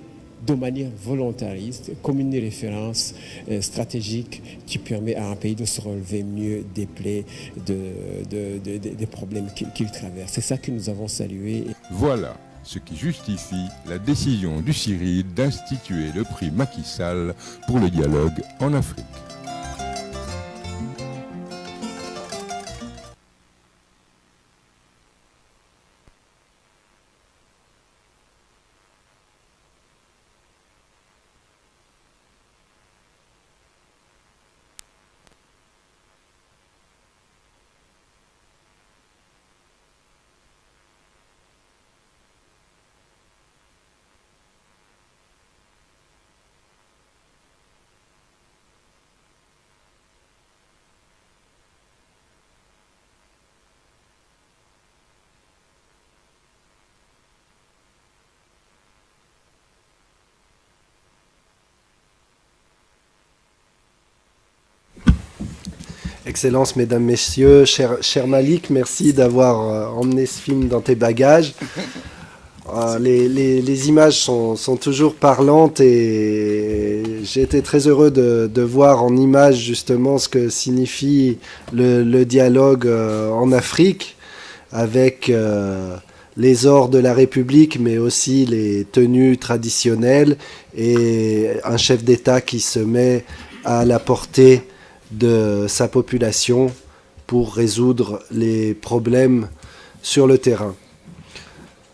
de manière volontariste, comme une référence stratégique qui permet à un pays de se relever mieux des plaies, des problèmes qu'il traverse. C'est ça que nous avons salué.
Voilà ce qui justifie la décision du CIRID d'instituer le prix Macky Sall pour le dialogue en Afrique.
Excellences, Mesdames, Messieurs, cher Malik, merci d'avoir emmené ce film dans tes bagages. Les images sont toujours parlantes et j'ai été très heureux de voir en images justement ce que signifie le dialogue en Afrique avec les ors de la République, mais aussi les tenues traditionnelles et un chef d'État qui se met à la portée de sa population pour résoudre les problèmes sur le terrain.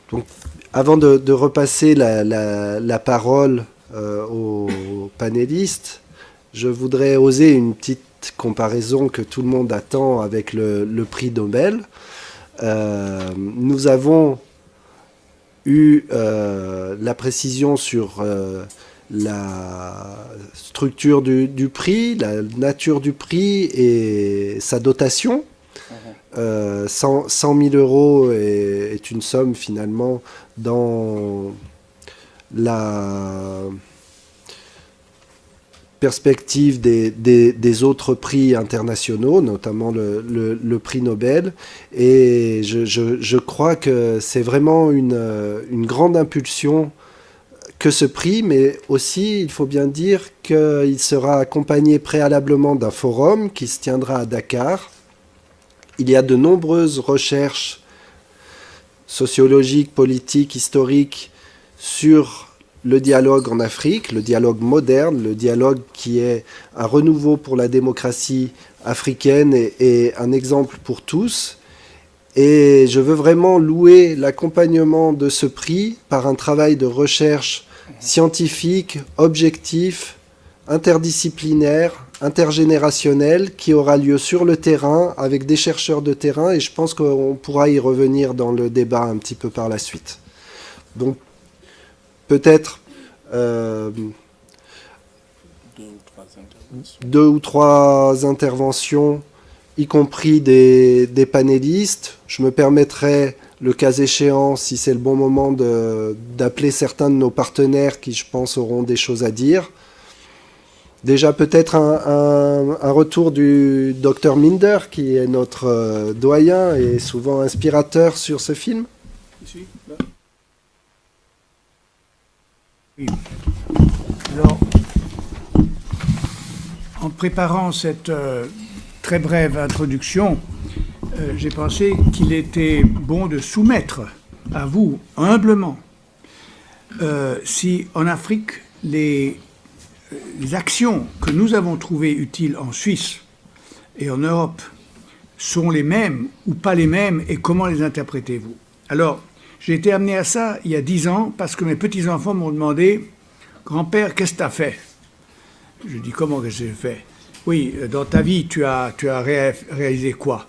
Donc, avant de repasser la parole aux panélistes, je voudrais oser une petite comparaison que tout le monde attend avec le prix Nobel. Nous avons eu la précision sur la structure du prix, la nature du prix et sa dotation. 100 000 euros est une somme finalement dans la perspective des autres prix internationaux, notamment le prix Nobel. Et je crois que c'est vraiment une grande impulsion que ce prix, mais aussi, il faut bien dire qu'il sera accompagné préalablement d'un forum qui se tiendra à Dakar. Il y a de nombreuses recherches sociologiques, politiques, historiques sur le dialogue en Afrique, le dialogue moderne, le dialogue qui est un renouveau pour la démocratie africaine est un exemple pour tous. Et je veux vraiment louer l'accompagnement de ce prix par un travail de recherche scientifique, objectif, interdisciplinaire, intergénérationnel, qui aura lieu sur le terrain avec des chercheurs de terrain, et je pense qu'on pourra y revenir dans le débat un petit peu par la suite. Donc peut-être 2 ou 3 interventions, y compris des panélistes. Je me permettrai, le cas échéant, si c'est le bon moment, d'appeler certains de nos partenaires qui, je pense, auront des choses à dire. Déjà, peut-être un retour du Dr Minder, qui est notre doyen et souvent inspirateur sur ce film.
Ici, là. Oui. Alors, en préparant cette très brève introduction, j'ai pensé qu'il était bon de soumettre à vous, humblement, si en Afrique, les actions que nous avons trouvées utiles en Suisse et en Europe sont les mêmes ou pas les mêmes, et comment les interprétez-vous? Alors, j'ai été amené à ça il y a 10 ans parce que mes petits-enfants m'ont demandé « Grand-père, qu'est-ce que tu as fait ?» Je dis « Comment que j'ai fait ?» Oui, dans ta vie, tu as réalisé quoi?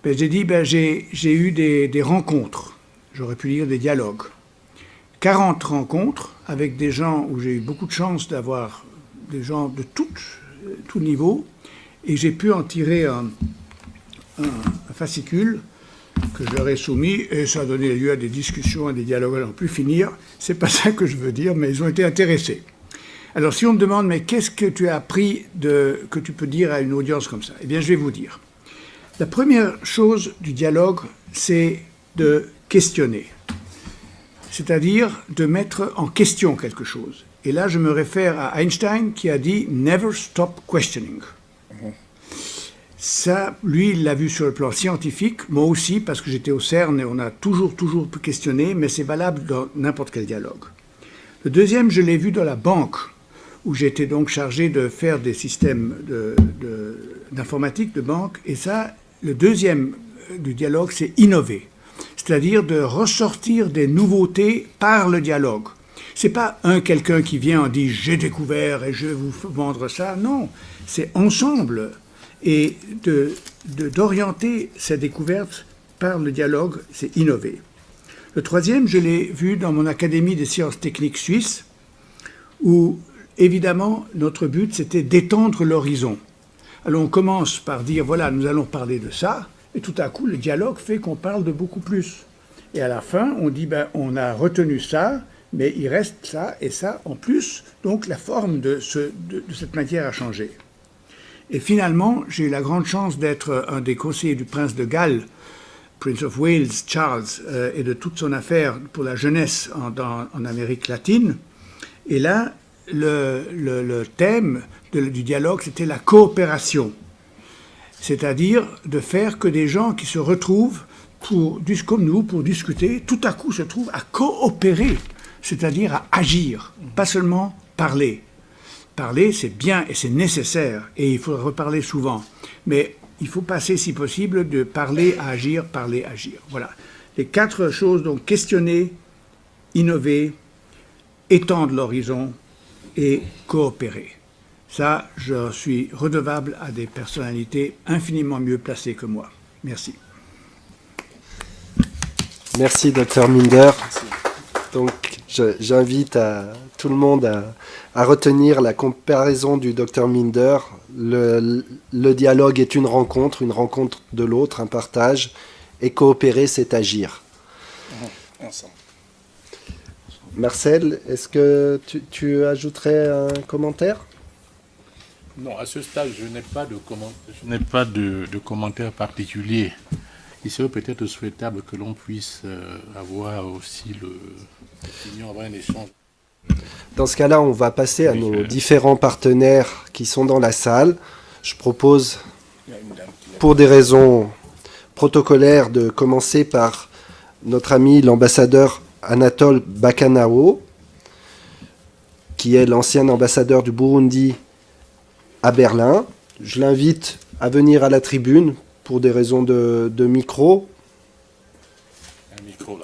J'ai dit, j'ai eu des rencontres, j'aurais pu dire des dialogues. 40 rencontres avec des gens où j'ai eu beaucoup de chance d'avoir des gens de tout niveau, et j'ai pu en tirer un fascicule que je leur ai soumis, et ça a donné lieu à des discussions, à des dialogues à n'en plus finir. C'est pas ça que je veux dire, mais ils ont été intéressés. Alors, si on me demande, mais qu'est-ce que tu as appris que tu peux dire à une audience comme ça? Eh bien, je vais vous dire. La première chose du dialogue, c'est de questionner. C'est-à-dire de mettre en question quelque chose. Et là, je me réfère à Einstein qui a dit « Never stop questioning ». Ça, lui, il l'a vu sur le plan scientifique, moi aussi, parce que j'étais au CERN et on a toujours questionné, mais c'est valable dans n'importe quel dialogue. Le deuxième, je l'ai vu dans la banque, où j'étais donc chargé de faire des systèmes d'informatique de banque, et ça, le deuxième du dialogue, c'est innover, c'est-à-dire de ressortir des nouveautés par le dialogue. C'est pas quelqu'un qui vient et dit « j'ai découvert et je vais vous vendre ça », non, c'est ensemble, et d'orienter cette découverte par le dialogue, c'est innover. Le troisième, je l'ai vu dans mon Académie des sciences techniques suisses, où évidemment notre but c'était d'étendre l'horizon. Alors on commence par dire voilà, nous allons parler de ça, et tout à coup le dialogue fait qu'on parle de beaucoup plus. Et à la fin on dit ben on a retenu ça, mais il reste ça et ça en plus, donc la forme de cette matière a changé. Et finalement, j'ai eu la grande chance d'être un des conseillers du prince de Galles, Prince of Wales, Charles, et de toute son affaire pour la jeunesse en Amérique latine. Et là, le thème du dialogue, c'était la coopération. C'est-à-dire de faire que des gens qui se retrouvent, comme nous, pour discuter, tout à coup se trouvent à coopérer, c'est-à-dire à agir, pas seulement parler. Parler, c'est bien et c'est nécessaire, et il faut reparler souvent. Mais il faut passer, si possible, de parler à agir, parler à agir. Voilà. Les 4 choses, donc questionner, innover, étendre l'horizon et coopérer. Ça, je suis redevable à des personnalités infiniment mieux placées que moi. Merci.
Merci, Dr Minder. Donc, j'invite tout le monde à retenir la comparaison du Dr Minder. Le dialogue est une rencontre de l'autre, un partage, et coopérer, c'est agir.
Ensemble.
Marcel, est-ce que tu ajouterais un commentaire?
Non, à ce stade, je n'ai pas de commentaire particulier. Il serait peut-être souhaitable que l'on puisse avoir aussi avoir un échange.
Dans ce cas-là, on va passer à nos différents partenaires qui sont dans la salle. Je propose, pour des raisons protocolaires, de commencer par notre ami l'ambassadeur Anatole Bakanao, qui est l'ancien ambassadeur du Burundi à Berlin. Je l'invite à venir à la tribune pour des raisons de micro.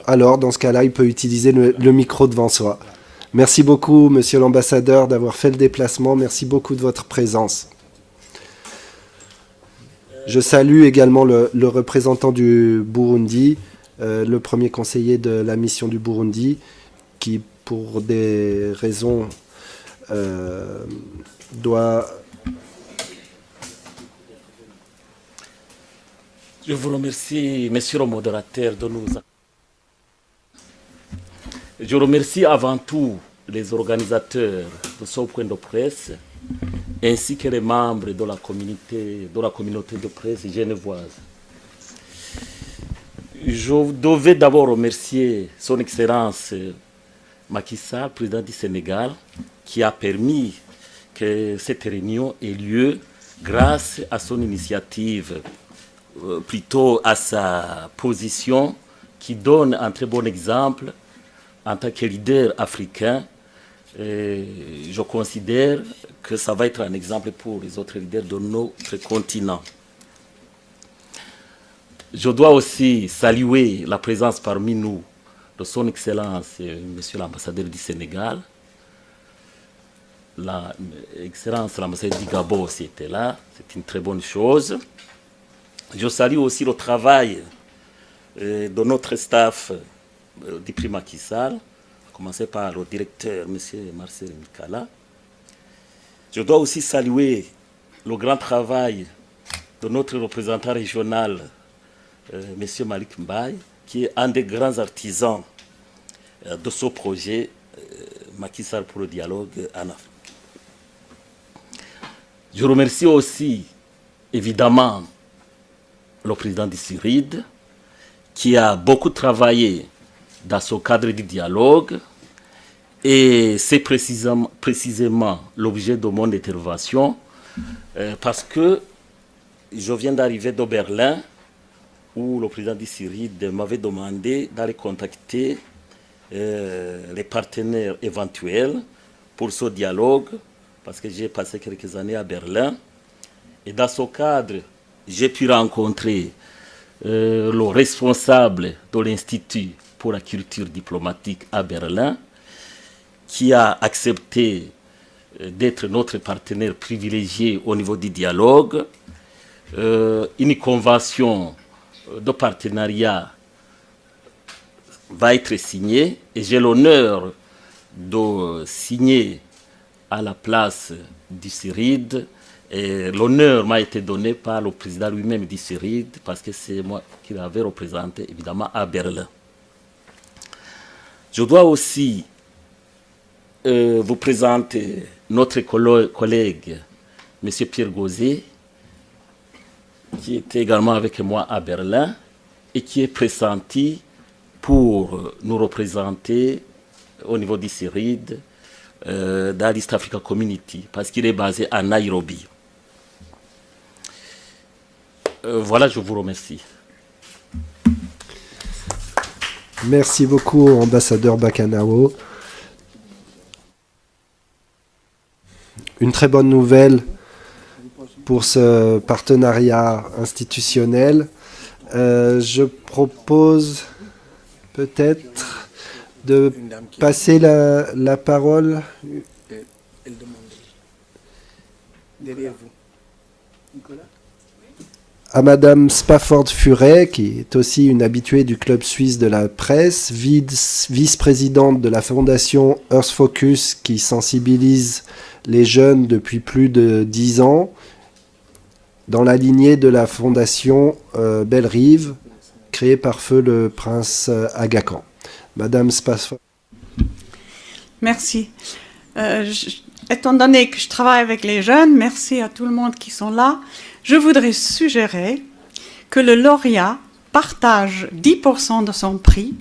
Alors, dans ce cas-là, il peut utiliser le micro devant soi. Merci beaucoup, monsieur l'ambassadeur, d'avoir fait le déplacement. Merci beaucoup de votre présence. Je salue également le représentant du Burundi, le premier conseiller de la mission du Burundi, qui, pour des raisons, doit...
Je vous remercie, monsieur le modérateur, de nous... Je remercie avant tout les organisateurs de ce point de presse, ainsi que les membres de la communauté de presse genevoise. Je devais d'abord remercier son Excellence Macky Sall, président du Sénégal, qui a permis que cette réunion ait lieu grâce à son initiative, plutôt à sa position, qui donne un très bon exemple en tant que leader africain. Je considère que ça va être un exemple pour les autres leaders de notre continent. Je dois aussi saluer la présence parmi nous de son Excellence, Monsieur l'ambassadeur du Sénégal. L'ambassadeur du Gabon aussi était là, c'est une très bonne chose. Je salue aussi le travail de notre staff du prix Macky Sall, à commencer par le directeur, M. Marcel Mikala. Je dois aussi saluer le grand travail de notre représentant régional, M. Malik Mbaye, qui est un des grands artisans de ce projet Macky Sall pour le dialogue en Afrique. Je remercie aussi, évidemment, le président du CIRID, qui a beaucoup travaillé dans ce cadre du dialogue, et c'est précisément l'objet de mon intervention, parce que je viens d'arriver de Berlin, où le président du CIRID m'avait demandé d'aller contacter les partenaires éventuels pour ce dialogue, parce que j'ai passé quelques années à Berlin. Et dans ce cadre, j'ai pu rencontrer le responsable de l'Institut pour la culture diplomatique à Berlin, qui a accepté d'être notre partenaire privilégié au niveau du dialogue. Une convention de partenariat va être signée et j'ai l'honneur de signer à la place du CIRID. Et l'honneur m'a été donné par le président lui-même du CIRID, parce que c'est moi qui l'avais représenté évidemment à Berlin. Je dois aussi vous présenter notre collègue, M. Pierre Gauzet, qui était également avec moi à Berlin et qui est pressenti pour nous représenter au niveau du CIRID dans l'East Africa Community, parce qu'il est basé à Nairobi. Voilà, je vous remercie.
Merci beaucoup, ambassadeur Bakanao. Une très bonne nouvelle pour ce partenariat institutionnel. Je propose peut-être de passer la parole à Madame Spafford-Furet, qui est aussi une habituée du Club suisse de la presse, vice-présidente de la fondation Earth Focus, qui sensibilise les jeunes depuis plus de 10 ans, dans la lignée de la fondation Belle Rive, créée par feu le prince Aga Khan. Madame Spafford.
Merci. Étant donné que je travaille avec les jeunes, merci à tout le monde qui sont là. Je voudrais suggérer que le lauréat partage 10% de son prix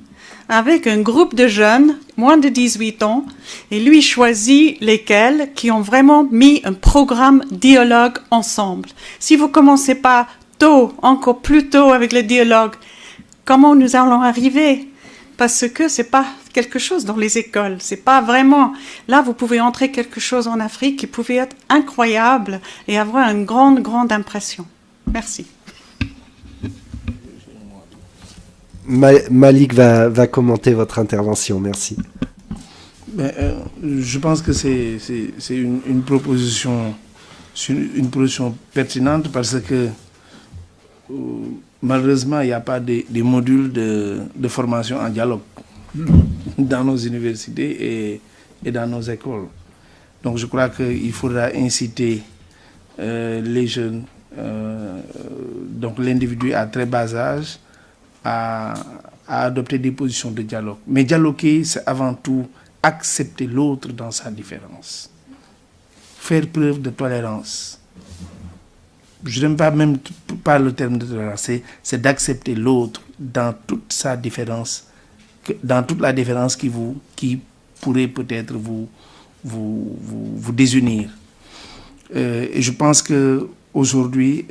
avec un groupe de jeunes, moins de 18 ans, et lui choisit lesquels qui ont vraiment mis un programme dialogue ensemble. Si vous ne commencez pas tôt, encore plus tôt avec le dialogue, comment nous allons arriver? Parce que ce n'est pas quelque chose dans les écoles. C'est pas vraiment... Là, vous pouvez entrer quelque chose en Afrique qui pouvait être incroyable et avoir une grande, grande impression. Merci.
Malik va commenter votre intervention. Merci.
Je pense que c'est une proposition pertinente parce que malheureusement, il n'y a pas des modules de formation en dialogue dans nos universités et dans nos écoles. Donc je crois qu'il faudra inciter les jeunes, donc l'individu à très bas âge, à adopter des positions de dialogue. Mais dialoguer, c'est avant tout accepter l'autre dans sa différence. Faire preuve de tolérance. Je n'aime pas même pas le terme de tolérance, c'est d'accepter l'autre dans toute sa différence, dans toute la différence qui pourrait peut-être vous désunir. Et je pense qu'aujourd'hui,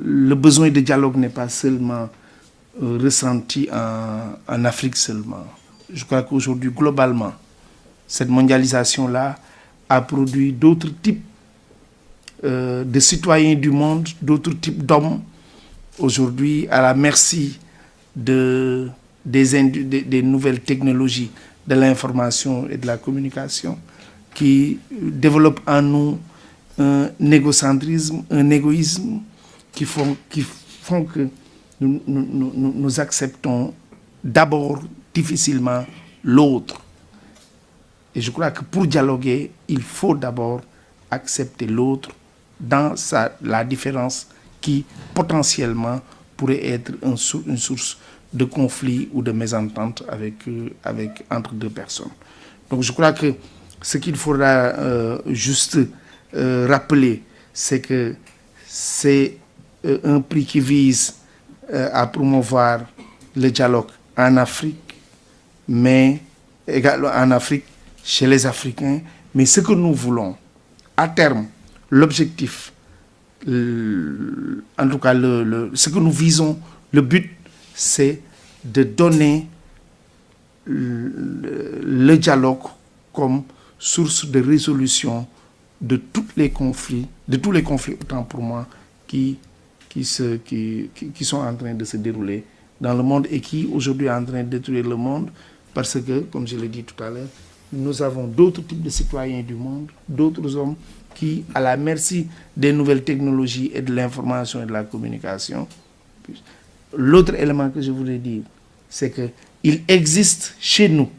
le besoin de dialogue n'est pas seulement ressenti en Afrique seulement. Je crois qu'aujourd'hui, globalement, cette mondialisation-là a produit d'autres types de citoyens du monde, d'autres types d'hommes, aujourd'hui à la merci des nouvelles technologies de l'information et de la communication, qui développent en nous un égocentrisme, un égoïsme qui font que nous acceptons d'abord difficilement l'autre. Et je crois que pour dialoguer, il faut d'abord accepter l'autre dans la différence qui potentiellement pourrait être une source de conflit ou de mésentente entre deux personnes. Donc je crois que ce qu'il faudra juste rappeler, c'est que c'est un prix qui vise à promouvoir le dialogue en Afrique, mais également en Afrique, chez les Africains. Mais ce que nous voulons, à terme, l'objectif, en tout cas ce que nous visons, le but, c'est de donner le dialogue comme source de résolution de tous les conflits, autant pour moi, qui sont en train de se dérouler dans le monde et qui aujourd'hui est en train de détruire le monde, parce que, comme je l'ai dit tout à l'heure, nous avons d'autres types de citoyens du monde, d'autres hommes qui, à la merci des nouvelles technologies et de l'information et de la communication. L'autre élément que je voulais dire, c'est qu'il existe chez nous,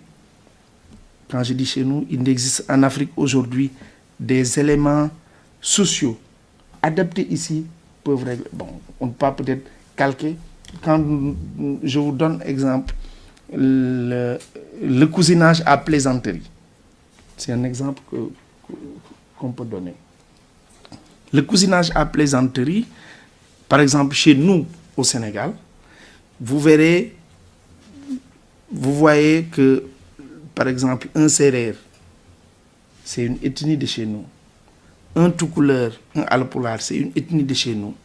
quand je dis chez nous, il existe en Afrique aujourd'hui des éléments sociaux adaptés ici peuvent régler. Bon, on ne peut pas peut-être calquer. Quand je vous donne exemple, le cousinage à plaisanterie. C'est un exemple qu'on peut donner. Le cousinage à plaisanterie, par exemple chez nous au Sénégal, vous voyez que, par exemple, un Sérère, c'est une ethnie de chez nous. Un Toucouleur, un Alpulaar, c'est une ethnie de chez nous.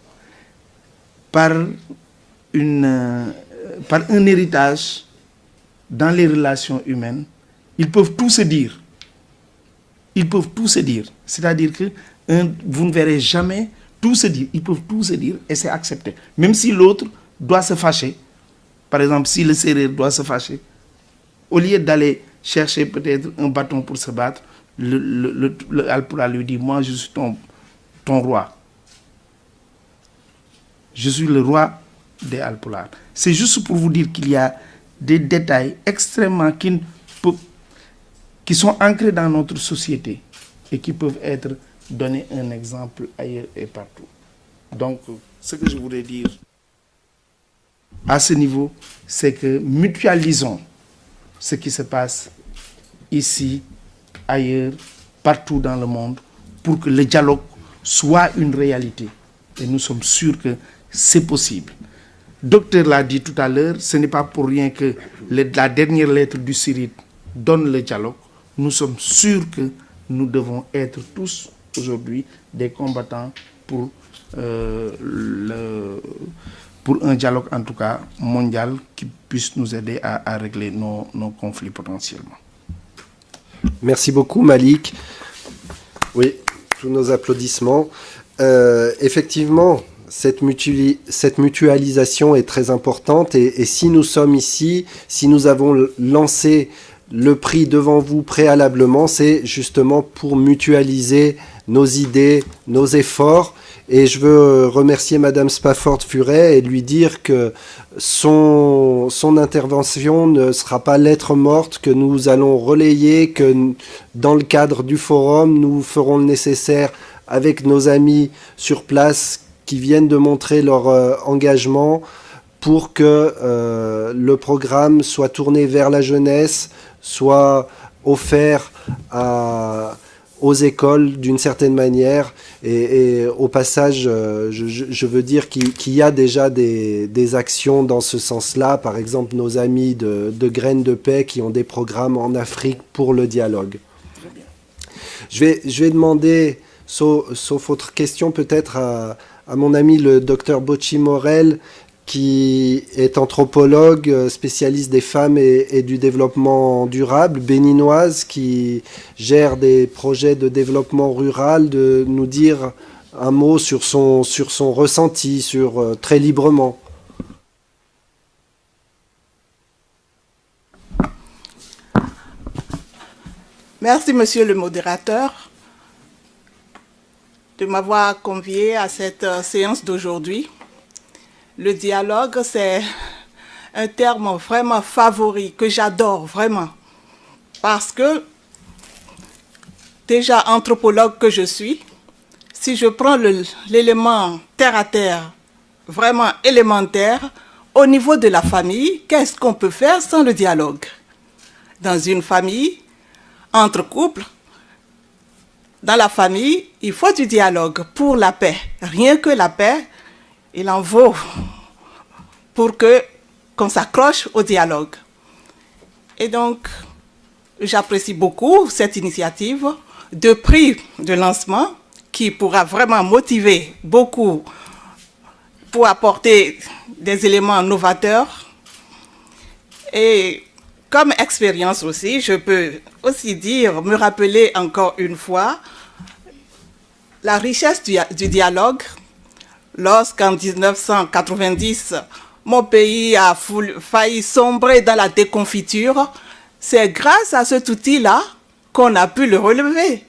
Par un héritage dans les relations humaines, ils peuvent tout se dire. Ils peuvent tout se dire. C'est-à-dire que vous ne verrez jamais tout se dire. Ils peuvent tout se dire et c'est accepté. Même si l'autre doit se fâcher, par exemple, si le Sérère doit se fâcher, au lieu d'aller chercher peut-être un bâton pour se battre, le Alpulaar lui dit, moi je suis ton roi. Je suis le roi des Alpulaar. C'est juste pour vous dire qu'il y a des détails extrêmement qui sont ancrés dans notre société et qui peuvent être donnés un exemple ailleurs et partout. Donc, ce que je voudrais dire à ce niveau, c'est que mutualisons ce qui se passe ici, ailleurs, partout dans le monde, pour que le dialogue soit une réalité. Et nous sommes sûrs que c'est possible. Le docteur l'a dit tout à l'heure, ce n'est pas pour rien que la dernière lettre du CIRID donne le dialogue. Nous sommes sûrs que nous devons être tous aujourd'hui des combattants pour un dialogue en tout cas mondial qui puisse nous aider à régler nos conflits potentiellement.
Merci beaucoup Malik. Oui, tous nos applaudissements. effectivement, cette mutualisation est très importante et si nous sommes ici, si nous avons lancé le prix devant vous préalablement, c'est justement pour mutualiser nos idées, nos efforts. Et je veux remercier Madame Spafford-Furet et lui dire que son intervention ne sera pas lettre morte, que nous allons relayer, que dans le cadre du forum, nous ferons le nécessaire avec nos amis sur place qui viennent de montrer leur engagement pour que le programme soit tourné vers la jeunesse, soit offert aux écoles d'une certaine manière. Et au passage, je veux dire qu'il y a déjà des actions dans ce sens-là. Par exemple, nos amis de Graines de Paix qui ont des programmes en Afrique pour le dialogue. Je vais demander, sauf autre question, peut-être à mon ami le docteur Bocci Morel, qui est anthropologue, spécialiste des femmes et du développement durable, béninoise, qui gère des projets de développement rural, de nous dire un mot sur son ressenti, très librement.
Merci, monsieur le modérateur, de m'avoir convié à cette séance d'aujourd'hui. Le dialogue, c'est un terme vraiment favori, que j'adore vraiment. Parce que, déjà anthropologue que je suis, si je prends l'élément terre à terre, vraiment élémentaire, au niveau de la famille, qu'est-ce qu'on peut faire sans le dialogue? Dans une famille, entre couples, dans la famille, il faut du dialogue pour la paix. Rien que la paix, il en vaut pour qu'on s'accroche au dialogue. Et donc, j'apprécie beaucoup cette initiative de prix de lancement qui pourra vraiment motiver beaucoup pour apporter des éléments novateurs. Et comme expérience aussi, je peux aussi me rappeler encore une fois la richesse du dialogue. Lorsqu'en 1990, mon pays a failli sombrer dans la déconfiture, c'est grâce à cet outil-là qu'on a pu le relever.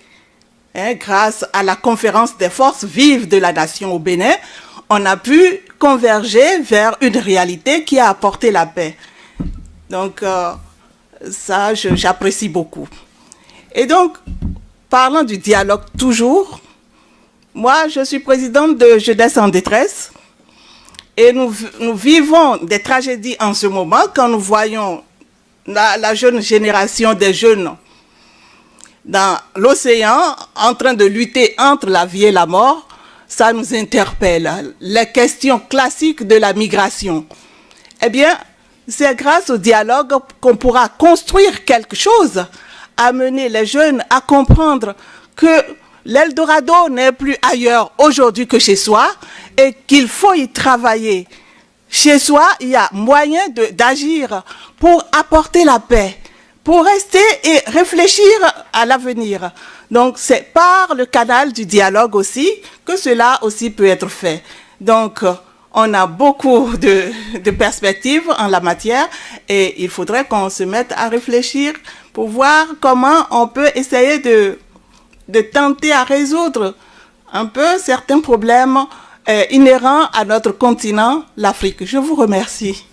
Grâce à la conférence des forces vives de la nation au Bénin, on a pu converger vers une réalité qui a apporté la paix. Donc, ça, j'apprécie beaucoup. Et donc, parlant du dialogue toujours, moi, je suis présidente de Jeunesse en détresse et nous vivons des tragédies en ce moment quand nous voyons la jeune génération des jeunes dans l'océan en train de lutter entre la vie et la mort. Ça nous interpelle. Les questions classiques de la migration. Eh bien, c'est grâce au dialogue qu'on pourra construire quelque chose, amener les jeunes à comprendre que l'Eldorado n'est plus ailleurs aujourd'hui que chez soi et qu'il faut y travailler. Chez soi, il y a moyen d'agir pour apporter la paix, pour rester et réfléchir à l'avenir. Donc, c'est par le canal du dialogue aussi que cela aussi peut être fait. Donc, on a beaucoup de perspectives en la matière et il faudrait qu'on se mette à réfléchir pour voir comment on peut essayer de tenter à résoudre un peu certains problèmes inhérents à notre continent, l'Afrique. Je vous remercie.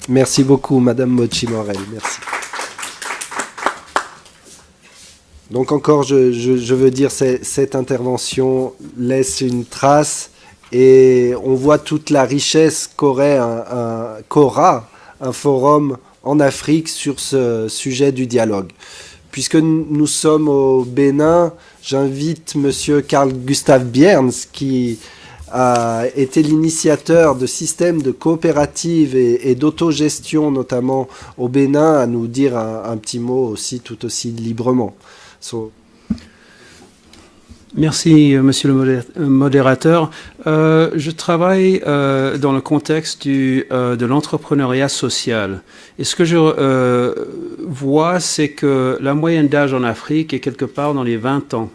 Merci beaucoup, Madame Bocci Morel. Merci. Donc encore, je veux dire, cette intervention laisse une trace et on voit toute la richesse qu'aura un forum en Afrique sur ce sujet du dialogue. Puisque nous sommes au Bénin, j'invite Monsieur Carl Gustav Bierns, qui a été l'initiateur de systèmes de coopératives et d'autogestion, notamment au Bénin, à nous dire un petit mot aussi, tout aussi librement.
Merci, monsieur le modérateur. Je travaille dans le contexte de l'entrepreneuriat social. Et ce que je vois, c'est que la moyenne d'âge en Afrique est quelque part dans les 20 ans.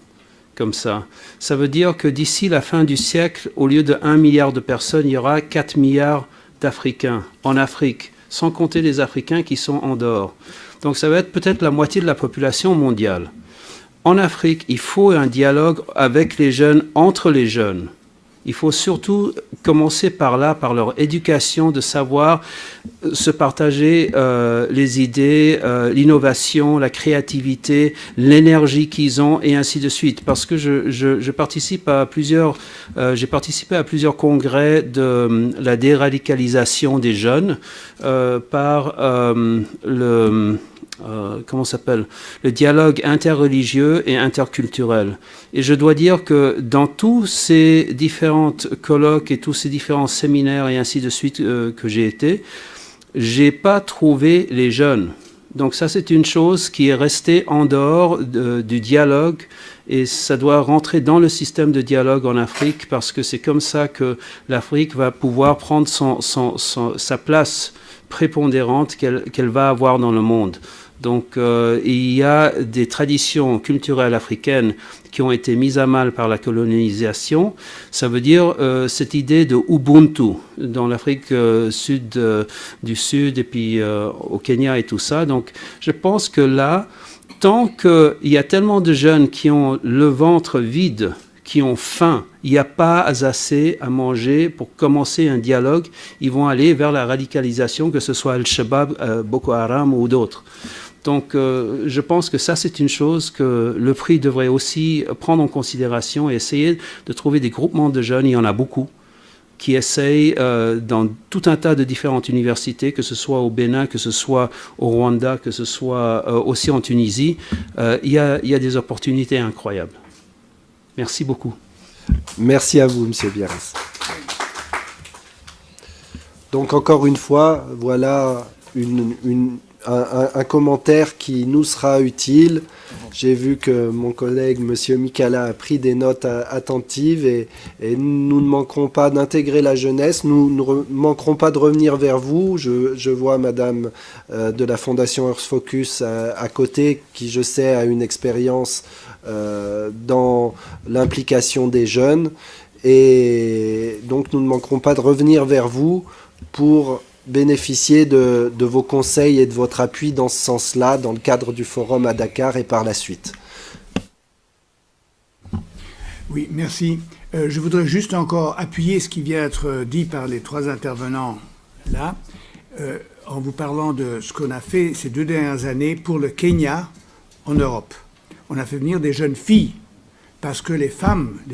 comme ça. Ça veut dire que d'ici la fin du siècle, au lieu de 1 milliard de personnes, il y aura 4 milliards d'Africains en Afrique, sans compter les Africains qui sont en dehors. Donc ça va être peut-être la moitié de la population mondiale. En Afrique, il faut un dialogue avec les jeunes, entre les jeunes. Il faut surtout commencer par là, par leur éducation, de savoir se partager les idées, l'innovation, la créativité, l'énergie qu'ils ont, et ainsi de suite. Parce que j'ai participé à plusieurs congrès de la déradicalisation des jeunes par le dialogue interreligieux et interculturel. Et je dois dire que dans tous ces différentes colloques et tous ces différents séminaires et ainsi de suite que j'ai été, j'ai pas trouvé les jeunes. Donc ça, c'est une chose qui est restée en dehors du dialogue, et ça doit rentrer dans le système de dialogue en Afrique, parce que c'est comme ça que l'Afrique va pouvoir prendre sa place prépondérante qu'elle va avoir dans le monde. Donc il y a des traditions culturelles africaines qui ont été mises à mal par la colonisation. Ça veut dire cette idée de Ubuntu dans l'Afrique du Sud et puis au Kenya et tout ça. Donc je pense que là, tant qu'il y a tellement de jeunes qui ont le ventre vide, qui ont faim, il n'y a pas assez à manger pour commencer un dialogue, ils vont aller vers la radicalisation, que ce soit Al-Shabaab, Boko Haram ou d'autres. Donc je pense que ça, c'est une chose que le prix devrait aussi prendre en considération et essayer de trouver des groupements de jeunes, il y en a beaucoup, qui essayent dans tout un tas de différentes universités, que ce soit au Bénin, que ce soit au Rwanda, que ce soit aussi en Tunisie. Il y a des opportunités incroyables. Merci beaucoup.
Merci à vous, M. Biarritz. Donc encore une fois, voilà un commentaire qui nous sera utile. J'ai vu que mon collègue, M. Mikala, a pris des notes attentives, et nous ne manquerons pas d'intégrer la jeunesse. Nous ne manquerons pas de revenir vers vous. Je vois Madame de la Fondation Earth Focus à côté, qui, je sais, a une expérience dans l'implication des jeunes. Et donc nous ne manquerons pas de revenir vers vous pour bénéficier de vos conseils et de votre appui dans ce sens-là, dans le cadre du forum à Dakar et par la suite.
Oui, merci. Je voudrais juste encore appuyer ce qui vient d'être dit par les trois intervenants là, en vous parlant de ce qu'on a fait ces 2 dernières années pour le Kenya en Europe. On a fait venir des jeunes filles, parce que les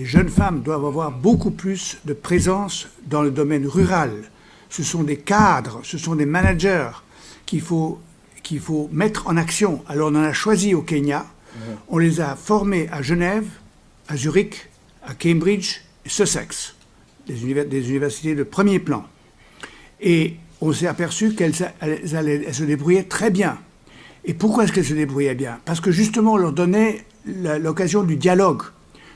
jeunes femmes doivent avoir beaucoup plus de présence dans le domaine rural. Ce sont des cadres, ce sont des managers qu'il faut mettre en action. Alors on en a choisi au Kenya, on les a formés à Genève, à Zurich, à Cambridge et Sussex, des universités de premier plan. Et on s'est aperçu qu'elles se débrouillaient très bien. Et pourquoi est-ce qu'elles se débrouillaient bien? Parce que justement on leur donnait l'occasion du dialogue.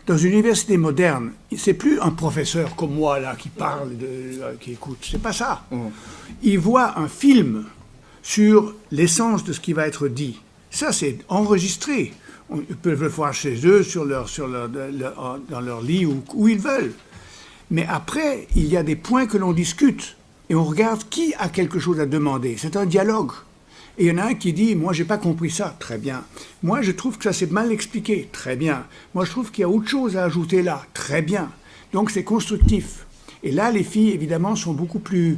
Dans une université moderne, c'est plus un professeur comme moi là qui parle, qui écoute. C'est pas ça. Ils voient un film sur l'essence de ce qui va être dit. Ça, c'est enregistré. Ils peuvent le voir chez eux, dans leur lit, où ils veulent. Mais après, il y a des points que l'on discute et on regarde qui a quelque chose à demander. C'est un dialogue. Et il y en a un qui dit « Moi, je n'ai pas compris ça. » Très bien. « Moi, je trouve que ça s'est mal expliqué. » Très bien. « Moi, je trouve qu'il y a autre chose à ajouter là. » Très bien. Donc, c'est constructif. Et là, les filles, évidemment, sont beaucoup plus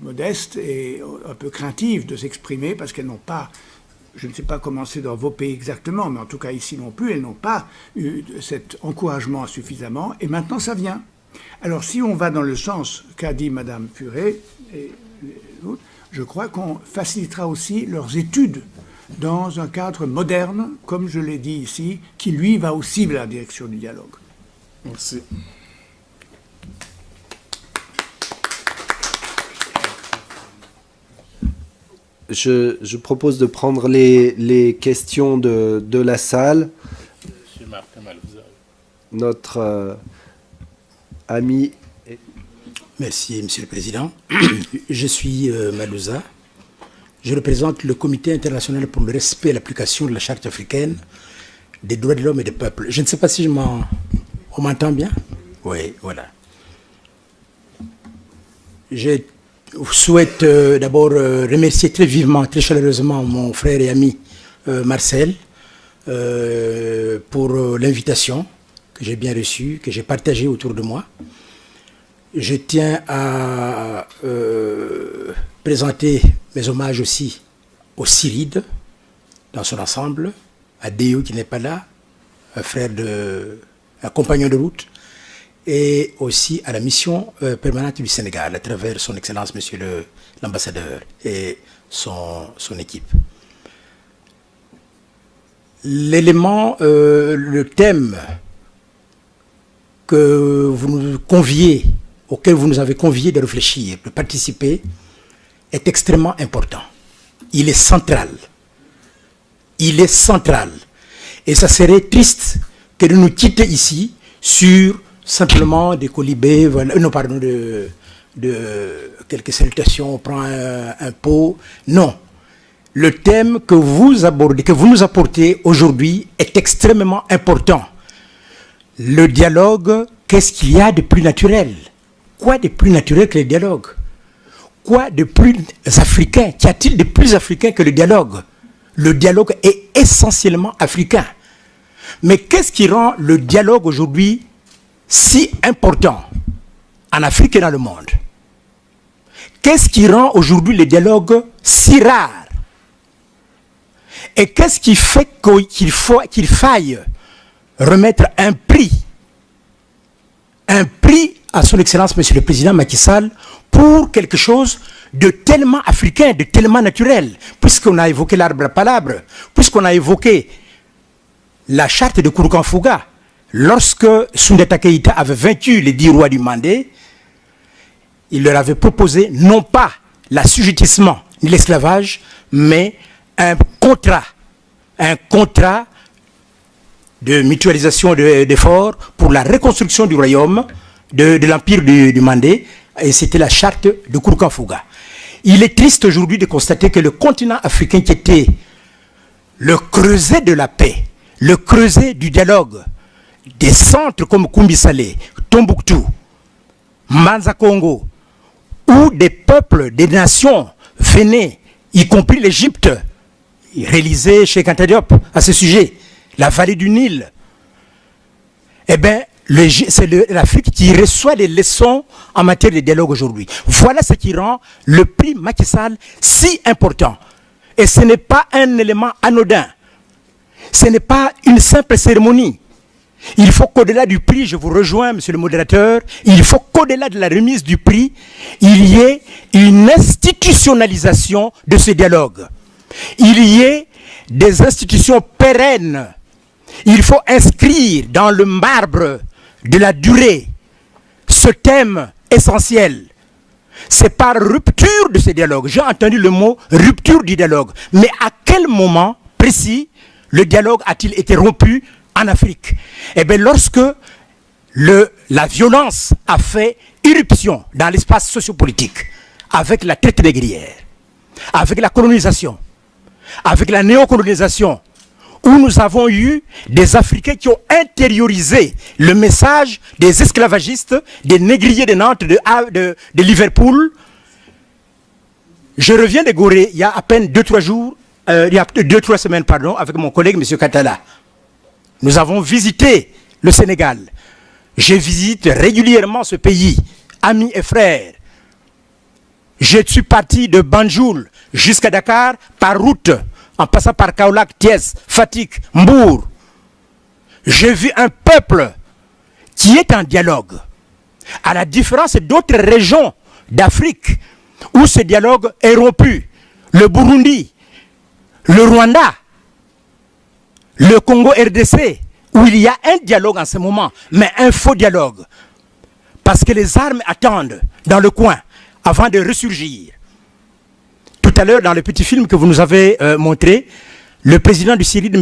modestes et un peu craintives de s'exprimer parce qu'elles n'ont pas, je ne sais pas comment c'est dans vos pays exactement, mais en tout cas ici non plus, elles n'ont pas eu cet encouragement suffisamment. Et maintenant, ça vient. Alors, si on va dans le sens qu'a dit Mme Furet et les autres, je crois qu'on facilitera aussi leurs études dans un cadre moderne, comme je l'ai dit ici, qui, lui, va aussi vers la direction du dialogue.
Merci.
Je propose de prendre les questions de la salle.
Monsieur Martin Malouza.
Notre ami...
Merci, Monsieur le Président. Je suis Malouza. Je représente le Comité international pour le respect et l'application de la Charte africaine des droits de l'homme et des peuples. Je ne sais pas si on m'entend bien. Oui, voilà. Je souhaite d'abord remercier très vivement, très chaleureusement mon frère et ami Marcel pour l'invitation que j'ai bien reçue, que j'ai partagée autour de moi. Je tiens à présenter mes hommages aussi au CIRID dans son ensemble, à Déo qui n'est pas là, un compagnon de route, et aussi à la mission permanente du Sénégal à travers son Excellence Monsieur l'ambassadeur et son équipe. L'élément, le thème que vous nous conviez, auquel vous nous avez conviés de réfléchir, de participer, est extrêmement important. Il est central. Il est central. Et ça serait triste que de nous quitter ici sur simplement des colibés, voilà, non pardon, de quelques salutations, on prend un pot. Non. Le thème que vous abordez, que vous nous apportez aujourd'hui est extrêmement important. Le dialogue, qu'est-ce qu'il y a de plus naturel? Quoi de plus naturel que le dialogue? Quoi de plus africain? Qu'y a-t-il de plus africain que le dialogue? Le dialogue est essentiellement africain. Mais qu'est-ce qui rend le dialogue aujourd'hui si important en Afrique et dans le monde? Qu'est-ce qui rend aujourd'hui le dialogue si rare? Et qu'est-ce qui fait qu'il faille remettre un prix à son Excellence, Monsieur le Président Macky Sall, pour quelque chose de tellement africain, de tellement naturel, puisqu'on a évoqué l'arbre à palabre, puisqu'on a évoqué la charte de Kouroukan-Fouga, lorsque Soundata Keïta avait vaincu les 10 rois du Mandé, il leur avait proposé non pas l'assujettissement ni l'esclavage, mais un contrat de mutualisation d'efforts pour la reconstruction du royaume, de l'empire du Mandé, et c'était la charte de Kouroukan-Fouga. Il est triste aujourd'hui de constater que le continent africain, qui était le creuset de la paix, le creuset du dialogue, des centres comme Koumbi-Salé, Tombouctou, Manza Congo, où des peuples, des nations venaient, y compris l'Égypte, réalisé chez Anta Diop à ce sujet, la vallée du Nil, eh bien, c'est l'Afrique qui reçoit des leçons en matière de dialogue aujourd'hui. Voilà ce qui rend le prix Macky Sall si important. Et ce n'est pas un élément anodin. Ce n'est pas une simple cérémonie. Il faut qu'au-delà du prix, je vous rejoins, monsieur le modérateur, il faut qu'au-delà de la remise du prix, il y ait une institutionnalisation de ce dialogue. Il y ait des institutions pérennes. Il faut inscrire dans le marbre de la durée ce thème essentiel. C'est par rupture de ce dialogue. J'ai entendu le mot rupture du dialogue. Mais à quel moment précis le dialogue a-t-il été rompu en Afrique? Eh bien, lorsque la violence a fait irruption dans l'espace sociopolitique, avec la traite négrière, avec la colonisation, avec la néocolonisation, où nous avons eu des Africains qui ont intériorisé le message des esclavagistes, des négriers de Nantes, de Liverpool. Je reviens de Gorée il y a à peine 2-3 jours, il y a 2-3 semaines, pardon, avec mon collègue M. Katala. Nous avons visité le Sénégal. Je visite régulièrement ce pays, amis et frères. Je suis parti de Banjul jusqu'à Dakar par route, en passant par Kaolack, Thiès, Fatick, Mbour. J'ai vu un peuple qui est en dialogue, à la différence d'autres régions d'Afrique où ce dialogue est rompu. Le Burundi, le Rwanda, le Congo RDC, où il y a un dialogue en ce moment, mais un faux dialogue. Parce que les armes attendent dans le coin avant de ressurgir. Tout à l'heure, dans le petit film que vous nous avez montré, le président du CIRID,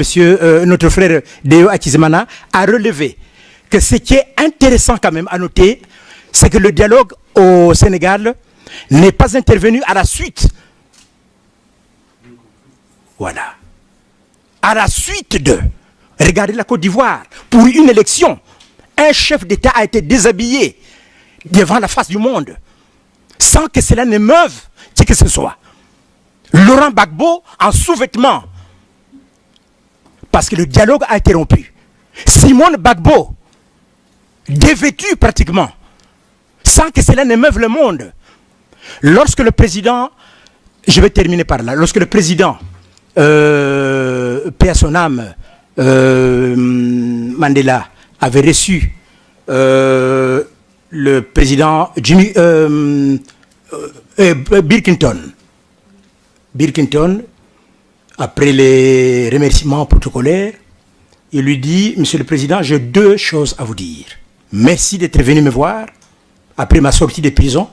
notre frère Déo Akizemana, a relevé que ce qui est intéressant quand même à noter, c'est que le dialogue au Sénégal n'est pas intervenu à la suite. Voilà. À la suite de. Regardez la Côte d'Ivoire. Pour une élection, un chef d'État a été déshabillé devant la face du monde, sans que cela n'émeuve qui que ce soit. Laurent Gbagbo en sous-vêtements, parce que le dialogue a été rompu. Simone Gbagbo, dévêtu pratiquement, sans que cela n'émeuve le monde. Lorsque le président, je vais terminer par là, lorsque le président, paix à son âme, Mandela, avait reçu le président Birkington, après les remerciements protocolaires, il lui dit: Monsieur le Président, j'ai deux choses à vous dire. Merci d'être venu me voir après ma sortie de prison.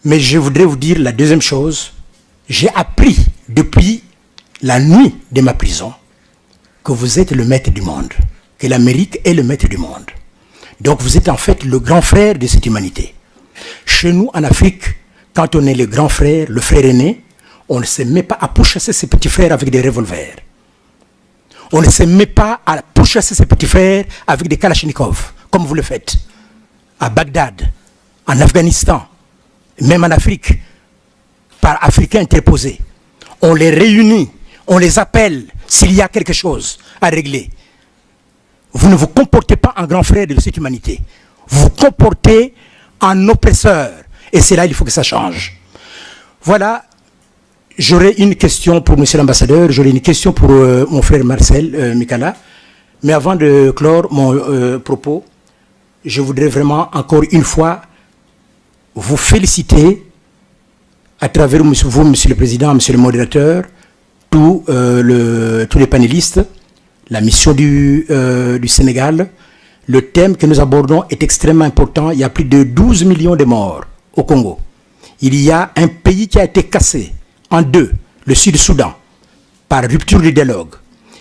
Mais je voudrais vous dire la deuxième chose. J'ai appris depuis la nuit de ma prison que vous êtes le maître du monde, que l'Amérique est le maître du monde. Donc vous êtes en fait le grand frère de cette humanité. Chez nous, en Afrique, quand on est le grand frère, le frère aîné, on ne se met pas à pourchasser ses petits frères avec des revolvers. On ne se met pas à pourchasser ses petits frères avec des kalachnikovs, comme vous le faites à Bagdad, en Afghanistan, même en Afrique, par Africains interposés. On les réunit, on les appelle s'il y a quelque chose à régler. Vous ne vous comportez pas en grand frère de cette humanité. Vous vous comportez en oppresseur. Et c'est là il faut que ça change. Voilà. J'aurais une question pour monsieur l'ambassadeur, j'aurais une question pour mon frère Marcel Mikala. Mais avant de clore mon propos, je voudrais vraiment encore une fois vous féliciter à travers vous, monsieur le président, monsieur le modérateur, tous les panélistes, la mission du Sénégal. Le thème que nous abordons est extrêmement important. Il y a plus de 12 millions de morts au Congo. Il y a un pays qui a été cassé en deux, le Sud-Soudan, par rupture du dialogue.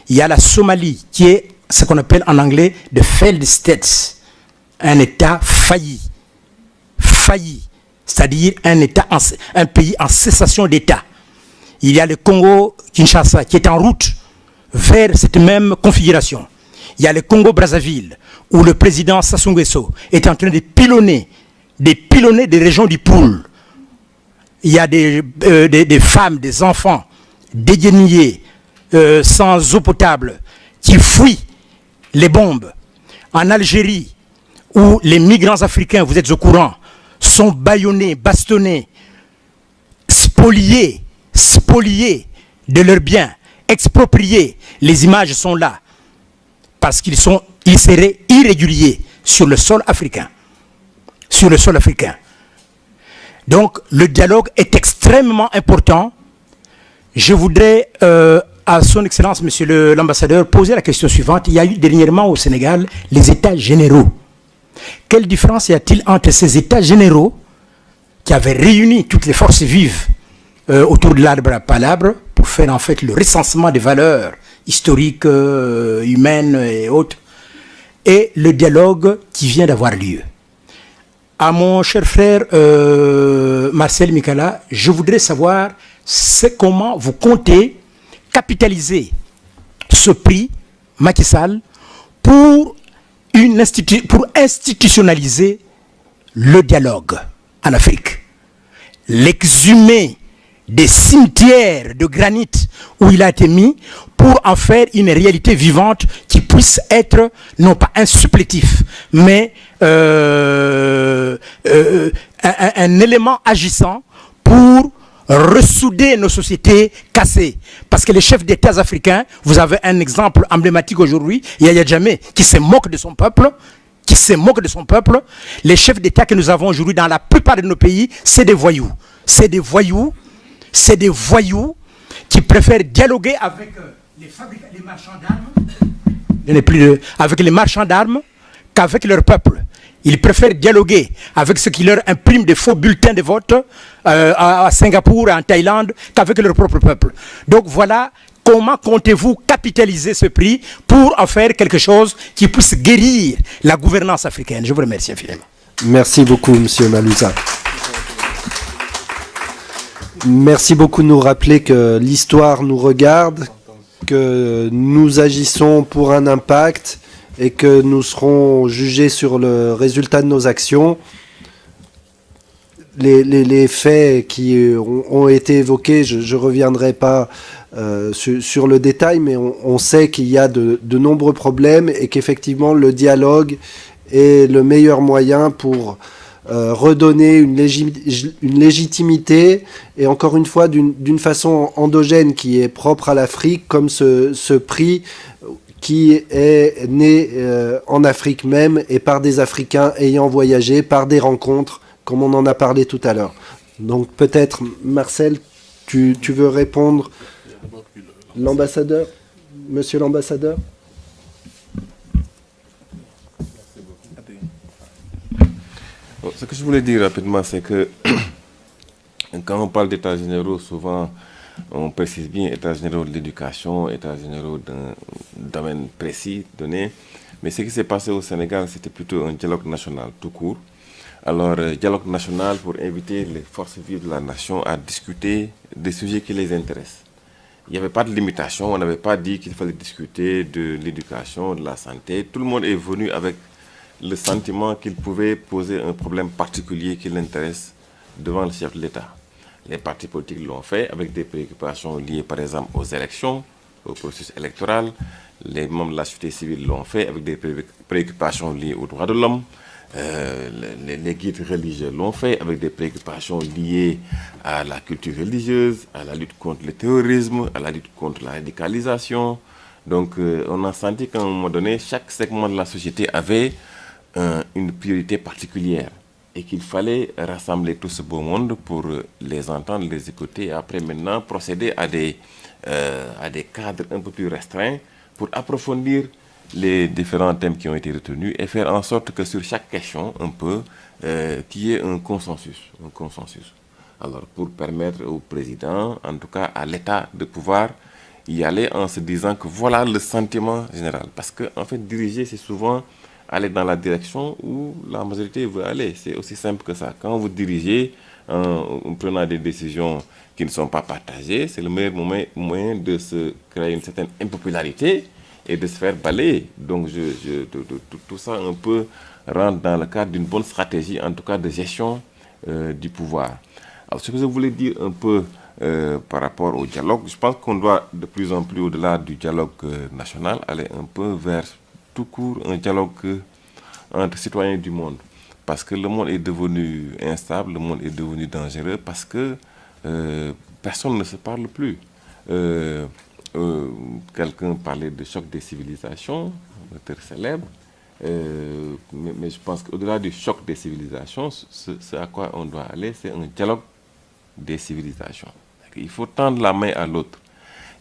Il y a la Somalie, qui est ce qu'on appelle en anglais the failed states, un État failli, c'est-à-dire un pays en cessation d'État. Il y a le Congo-Kinshasa, qui est en route vers cette même configuration. Il y a le Congo-Brazzaville, où le président Sassou Nguesso est en train de pilonner des régions du Poul. Il y a des femmes, des enfants déguenillés, sans eau potable, qui fuient les bombes. En Algérie, où les migrants africains, vous êtes au courant, sont bâillonnés, bastonnés, spoliés de leurs biens, expropriés. Les images sont là, parce qu'ils seraient irréguliers sur le sol africain. Donc, le dialogue est extrêmement important. Je voudrais, à son Excellence, Monsieur l'ambassadeur, poser la question suivante. Il y a eu dernièrement au Sénégal les États généraux. Quelle différence y a-t-il entre ces États généraux qui avaient réuni toutes les forces vives autour de l'arbre à palabres pour faire en fait le recensement des valeurs historiques, humaines et autres, et le dialogue qui vient d'avoir lieu? À mon cher frère Marcel Mikala, je voudrais savoir comment vous comptez capitaliser ce prix Macky Sall pour institutionnaliser le dialogue en Afrique. L'exhumer des cimetières de granit où il a été mis pour en faire une réalité vivante qui puisse être non pas un supplétif, mais un élément agissant pour ressouder nos sociétés cassées. Parce que les chefs d'État africains, vous avez un exemple emblématique aujourd'hui, Yahya Jammeh, qui se moque de son peuple, Les chefs d'État que nous avons aujourd'hui dans la plupart de nos pays, c'est des voyous. C'est des voyous qui préfèrent dialoguer avec les marchands d'armes, avec les marchands d'armes qu'avec leur peuple. Ils préfèrent dialoguer avec ceux qui leur impriment des faux bulletins de vote à Singapour et en Thaïlande qu'avec leur propre peuple. Donc voilà comment comptez-vous capitaliser ce prix pour en faire quelque chose qui puisse guérir la gouvernance africaine. Je vous remercie infiniment.
Merci beaucoup, M. Malouza. Merci beaucoup de nous rappeler que l'histoire nous regarde, que nous agissons pour un impact et que nous serons jugés sur le résultat de nos actions. Les faits qui ont été évoqués, je ne reviendrai pas sur le détail, mais on sait qu'il y a de nombreux problèmes et qu'effectivement le dialogue est le meilleur moyen pour redonner une légitimité, et encore une fois d'une façon endogène qui est propre à l'Afrique, comme ce prix qui est né en Afrique même et par des Africains ayant voyagé, par des rencontres, comme on en a parlé tout à l'heure. Donc peut-être, Marcel, tu veux répondre? L'ambassadeur, monsieur l'ambassadeur.
Ce que je voulais dire rapidement, c'est que quand on parle d'états généraux, souvent on précise bien états généraux de l'éducation, états généraux d'un domaine précis donné. Mais ce qui s'est passé au Sénégal, c'était plutôt un dialogue national tout court. Alors, dialogue national pour inviter les forces vives de la nation à discuter des sujets qui les intéressent. Il n'y avait pas de limitation, on n'avait pas dit qu'il fallait discuter de l'éducation, de la santé. Tout le monde est venu avec le sentiment qu'il pouvait poser un problème particulier qui l'intéresse devant le chef de l'État. Les partis politiques l'ont fait avec des préoccupations liées par exemple aux élections, au processus électoral. Les membres de la société civile l'ont fait avec des préoccupations liées aux droits de l'homme. Les guides religieux l'ont fait avec des préoccupations liées à la culture religieuse, à la lutte contre le terrorisme, à la lutte contre la radicalisation. Donc on a senti qu'à un moment donné, chaque segment de la société avait une priorité particulière et qu'il fallait rassembler tout ce beau monde pour les entendre, les écouter et après maintenant procéder à des cadres un peu plus restreints pour approfondir les différents thèmes qui ont été retenus et faire en sorte que sur chaque question, un peu, qu'il y ait un consensus. Alors, pour permettre au président, en tout cas à l'État, de pouvoir y aller en se disant que voilà le sentiment général. Parce que, en fait, diriger, c'est souvent aller dans la direction où la majorité veut aller. C'est aussi simple que ça. Quand vous dirigez en prenant des décisions qui ne sont pas partagées, c'est le meilleur moyen de se créer une certaine impopularité et de se faire balayer. Donc tout ça un peu rentre dans le cadre d'une bonne stratégie, en tout cas de gestion du pouvoir. Alors ce que je voulais dire un peu par rapport au dialogue, je pense qu'on doit de plus en plus au-delà du dialogue national aller un peu vers tout court un dialogue entre citoyens du monde. Parce que le monde est devenu instable, le monde est devenu dangereux, parce que personne ne se parle plus. Quelqu'un parlait de choc des civilisations, un auteur célèbre, mais je pense qu'au-delà du choc des civilisations, ce à quoi on doit aller, c'est un dialogue des civilisations. Il faut tendre la main à l'autre.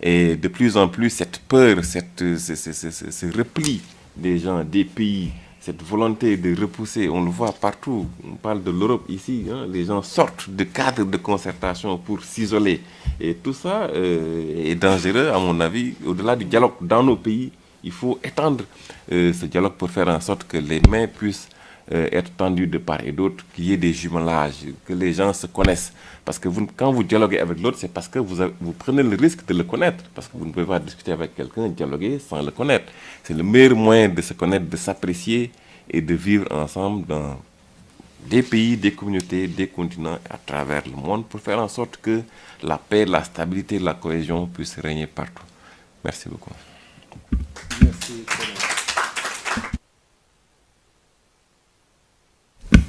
Et de plus en plus, cette peur, ce repli des gens, des pays, cette volonté de repousser, on le voit partout. On parle de l'Europe ici, hein, les gens sortent de cadres de concertation pour s'isoler. Et tout ça est dangereux, à mon avis. Au-delà du dialogue dans nos pays, il faut étendre ce dialogue pour faire en sorte que les mains puissent être tendues de part et d'autre, qu'il y ait des jumelages, que les gens se connaissent. Parce que quand vous dialoguez avec l'autre, c'est parce que vous prenez le risque de le connaître. Parce que vous ne pouvez pas discuter avec quelqu'un, dialoguer sans le connaître. C'est le meilleur moyen de se connaître, de s'apprécier et de vivre ensemble dans des pays, des communautés, des continents à travers le monde pour faire en sorte que la paix, la stabilité, la cohésion puissent régner partout. Merci beaucoup.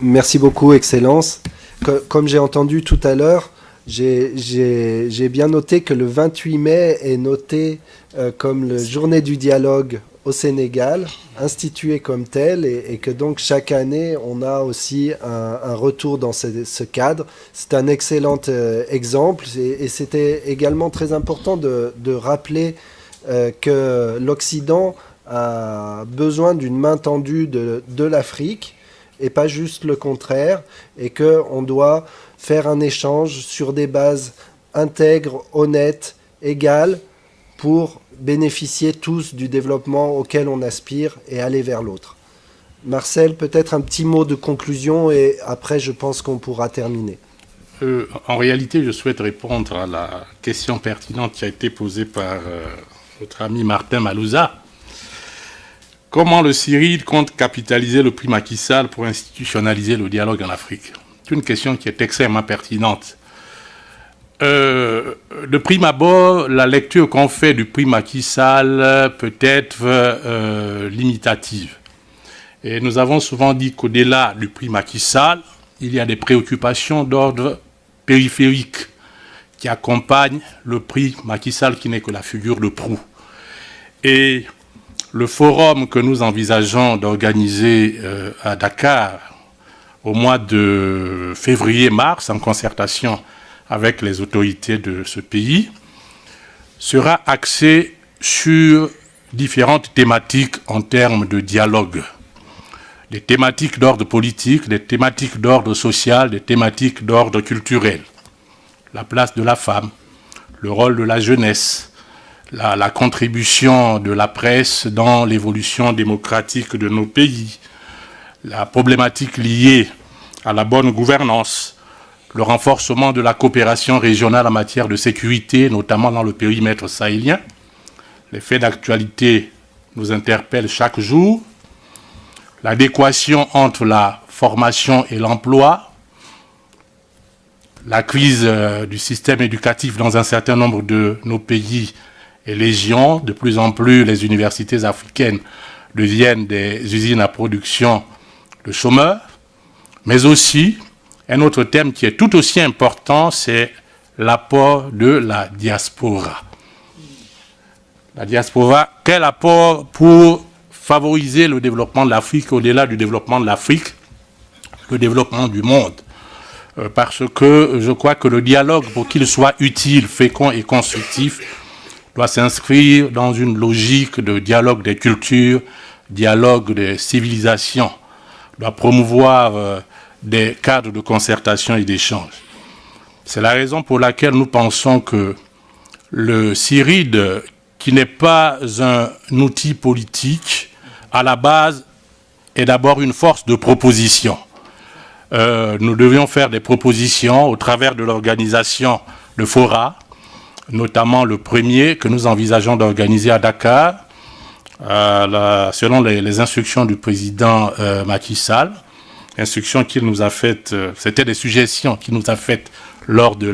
Merci beaucoup, Excellence. Comme j'ai entendu tout à l'heure, j'ai bien noté que le 28 mai est noté comme la journée du dialogue au Sénégal, instituée comme telle, et que donc chaque année, on a aussi un retour dans ce cadre. C'est un excellent exemple, et c'était également très important de rappeler que l'Occident a besoin d'une main tendue de l'Afrique, et pas juste le contraire, et qu'on doit faire un échange sur des bases intègres, honnêtes, égales, pour bénéficier tous du développement auquel on aspire et aller vers l'autre. Marcel, peut-être un petit mot de conclusion, et après je pense qu'on pourra terminer.
En réalité, je souhaite répondre à la question pertinente qui a été posée par notre ami Martin Malouza, comment le CIRID compte capitaliser le prix Macky Sall pour institutionnaliser le dialogue en Afrique? C'est une question qui est extrêmement pertinente. De prime abord, la lecture qu'on fait du prix Macky Sall peut être limitative. Et nous avons souvent dit qu'au-delà du prix Macky Sall, il y a des préoccupations d'ordre périphérique qui accompagnent le prix Macky Sall, qui n'est que la figure de proue. Et le forum que nous envisageons d'organiser à Dakar au mois de février-mars, en concertation avec les autorités de ce pays, sera axé sur différentes thématiques en termes de dialogue. Des thématiques d'ordre politique, des thématiques d'ordre social, des thématiques d'ordre culturel. La place de la femme, le rôle de la jeunesse, la contribution de la presse dans l'évolution démocratique de nos pays, la problématique liée à la bonne gouvernance, le renforcement de la coopération régionale en matière de sécurité, notamment dans le périmètre sahélien. Les faits d'actualité nous interpellent chaque jour. L'adéquation entre la formation et l'emploi, la crise du système éducatif dans un certain nombre de nos pays est légion. De plus en plus, les universités africaines deviennent des usines à production de chômeurs. Mais aussi, un autre thème qui est tout aussi important, c'est l'apport de la diaspora. La diaspora, quel apport pour favoriser le développement de l'Afrique, au-delà du développement de l'Afrique, le développement du monde. Parce que je crois que le dialogue, pour qu'il soit utile, fécond et constructif, doit s'inscrire dans une logique de dialogue des cultures, dialogue des civilisations, doit promouvoir des cadres de concertation et d'échange. C'est la raison pour laquelle nous pensons que le CIRID, qui n'est pas un outil politique, à la base, est d'abord une force de proposition. Nous devions faire des propositions au travers de l'organisation de fora, notamment le premier que nous envisageons d'organiser à Dakar, selon les instructions du président Macky Sall, instructions qu'il nous a faites, c'était des suggestions qu'il nous a faites lors de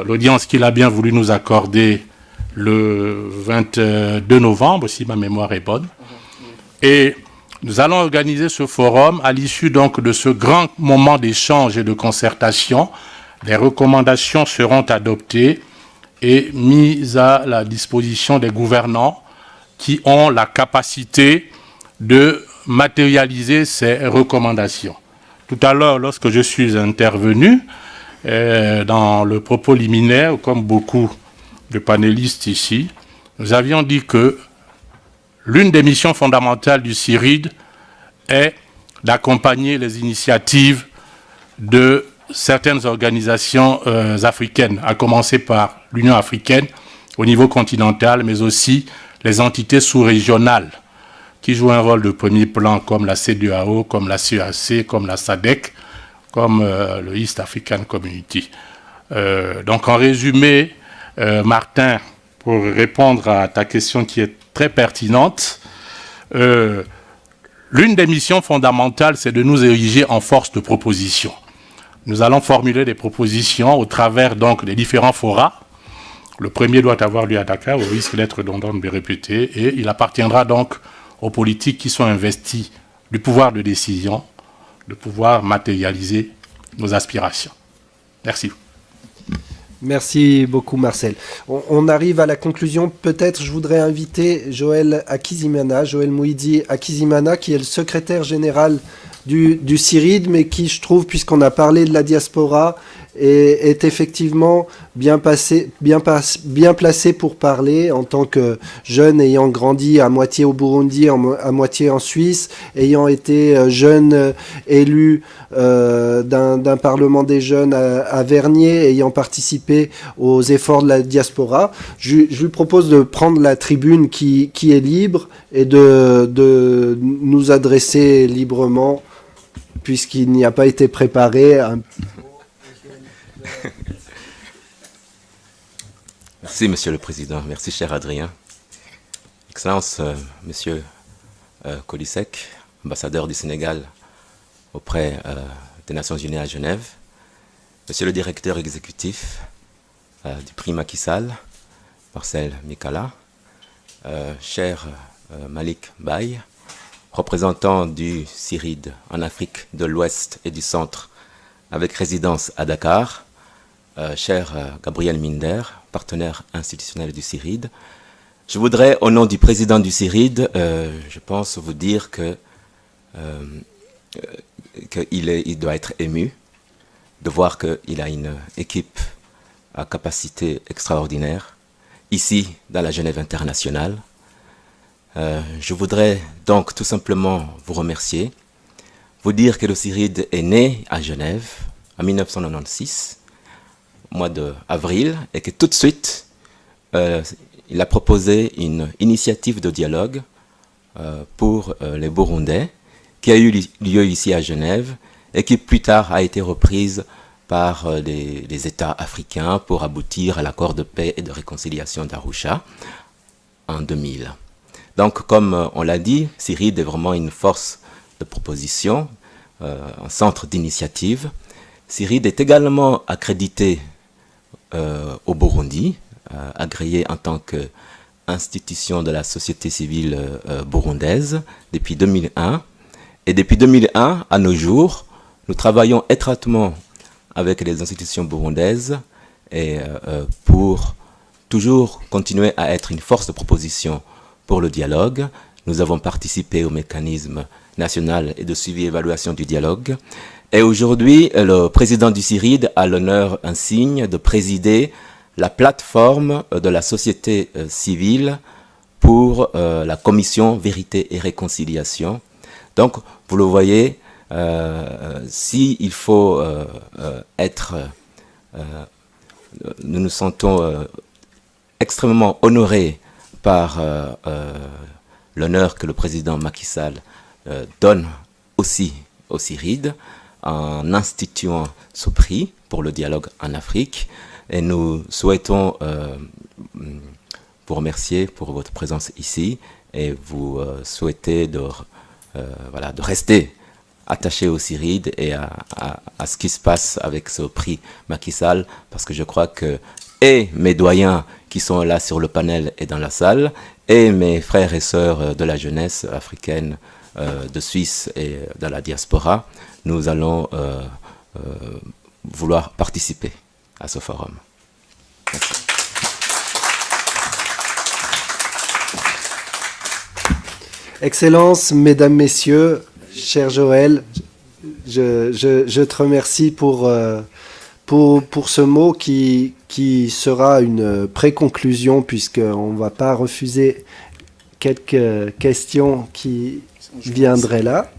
l'audience qu'il a bien voulu nous accorder le 22 novembre, si ma mémoire est bonne. Et nous allons organiser ce forum à l'issue donc de ce grand moment d'échange et de concertation. Des recommandations seront adoptées et mises à la disposition des gouvernants qui ont la capacité de matérialiser ces recommandations. Tout à l'heure, lorsque je suis intervenu dans le propos liminaire, comme beaucoup de panélistes ici, nous avions dit que l'une des missions fondamentales du CIRID est d'accompagner les initiatives de certaines organisations africaines, à commencer par l'Union africaine au niveau continental, mais aussi les entités sous-régionales qui jouent un rôle de premier plan, comme la CEDEAO, comme la CEAC, comme la SADC, comme le East African Community. Donc en résumé, Martin, pour répondre à ta question qui est très pertinente, l'une des missions fondamentales, c'est de nous ériger en force de proposition. Nous allons formuler des propositions au travers donc des différents forats. Le premier doit avoir lieu à Dakar, au risque d'être redondant de me répéter, et il appartiendra donc aux politiques qui sont investis du pouvoir de décision, de pouvoir matérialiser nos aspirations. Merci.
Merci beaucoup Marcel. On arrive à la conclusion. Peut-être je voudrais inviter Joël Mouidi Akizimana, qui est le secrétaire général du CIRID, mais qui, je trouve, puisqu'on a parlé de la diaspora, est effectivement bien placé pour parler en tant que jeune ayant grandi à moitié au Burundi, à moitié en Suisse, ayant été jeune élu d'un parlement des jeunes à Vernier, ayant participé aux efforts de la diaspora. Je lui propose de prendre la tribune qui est libre et de nous adresser librement, puisqu'il n'y a pas été préparé.
Merci, Monsieur le Président. Merci, cher Adrien. Excellence, Monsieur Colisec, ambassadeur du Sénégal auprès des Nations Unies à Genève, Monsieur le directeur exécutif du prix Macky Sall, Marcel Mikala, cher Malik Baye, représentant du CIRID en Afrique de l'Ouest et du Centre, avec résidence à Dakar, cher Gabriel Minder, partenaire institutionnel du CIRID. Je voudrais, au nom du président du CIRID, je pense vous dire qu'il doit être ému de voir qu'il a une équipe à capacité extraordinaire, ici, dans la Genève internationale. Je voudrais donc tout simplement vous remercier, vous dire que le CIRID est né à Genève en 1996, au mois d'avril, et que tout de suite, il a proposé une initiative de dialogue pour les Burundais, qui a eu lieu ici à Genève, et qui plus tard a été reprise par les États africains pour aboutir à l'accord de paix et de réconciliation d'Arusha en 2000. Donc, comme on l'a dit, CIRID est vraiment une force de proposition, un centre d'initiative. CIRID est également accrédité au Burundi, agréé en tant qu'institution de la société civile burundaise depuis 2001. Et depuis 2001, à nos jours, nous travaillons étroitement avec les institutions burundaises et pour toujours continuer à être une force de proposition pour le dialogue. Nous avons participé au mécanisme national et de suivi et évaluation du dialogue. Et aujourd'hui, le président du CIRID a l'honneur insigne de présider la plateforme de la société civile pour la commission Vérité et Réconciliation. Donc, vous le voyez, s'il faut nous nous sentons extrêmement honorés par l'honneur que le président Macky Sall donne aussi au CIRID en instituant ce prix pour le dialogue en Afrique. Et nous souhaitons vous remercier pour votre présence ici et vous souhaiter de rester attaché au CIRID et à ce qui se passe avec ce prix Macky Sall, parce que je crois que et mes doyens qui sont là sur le panel et dans la salle, et mes frères et sœurs de la jeunesse africaine de Suisse et de la diaspora, nous allons vouloir participer à ce forum. Merci.
Excellences, Mesdames, Messieurs, cher Joël, je te remercie pour ce mot qui sera une pré-conclusion, puisqu'on ne va pas refuser quelques questions qui viendraient là.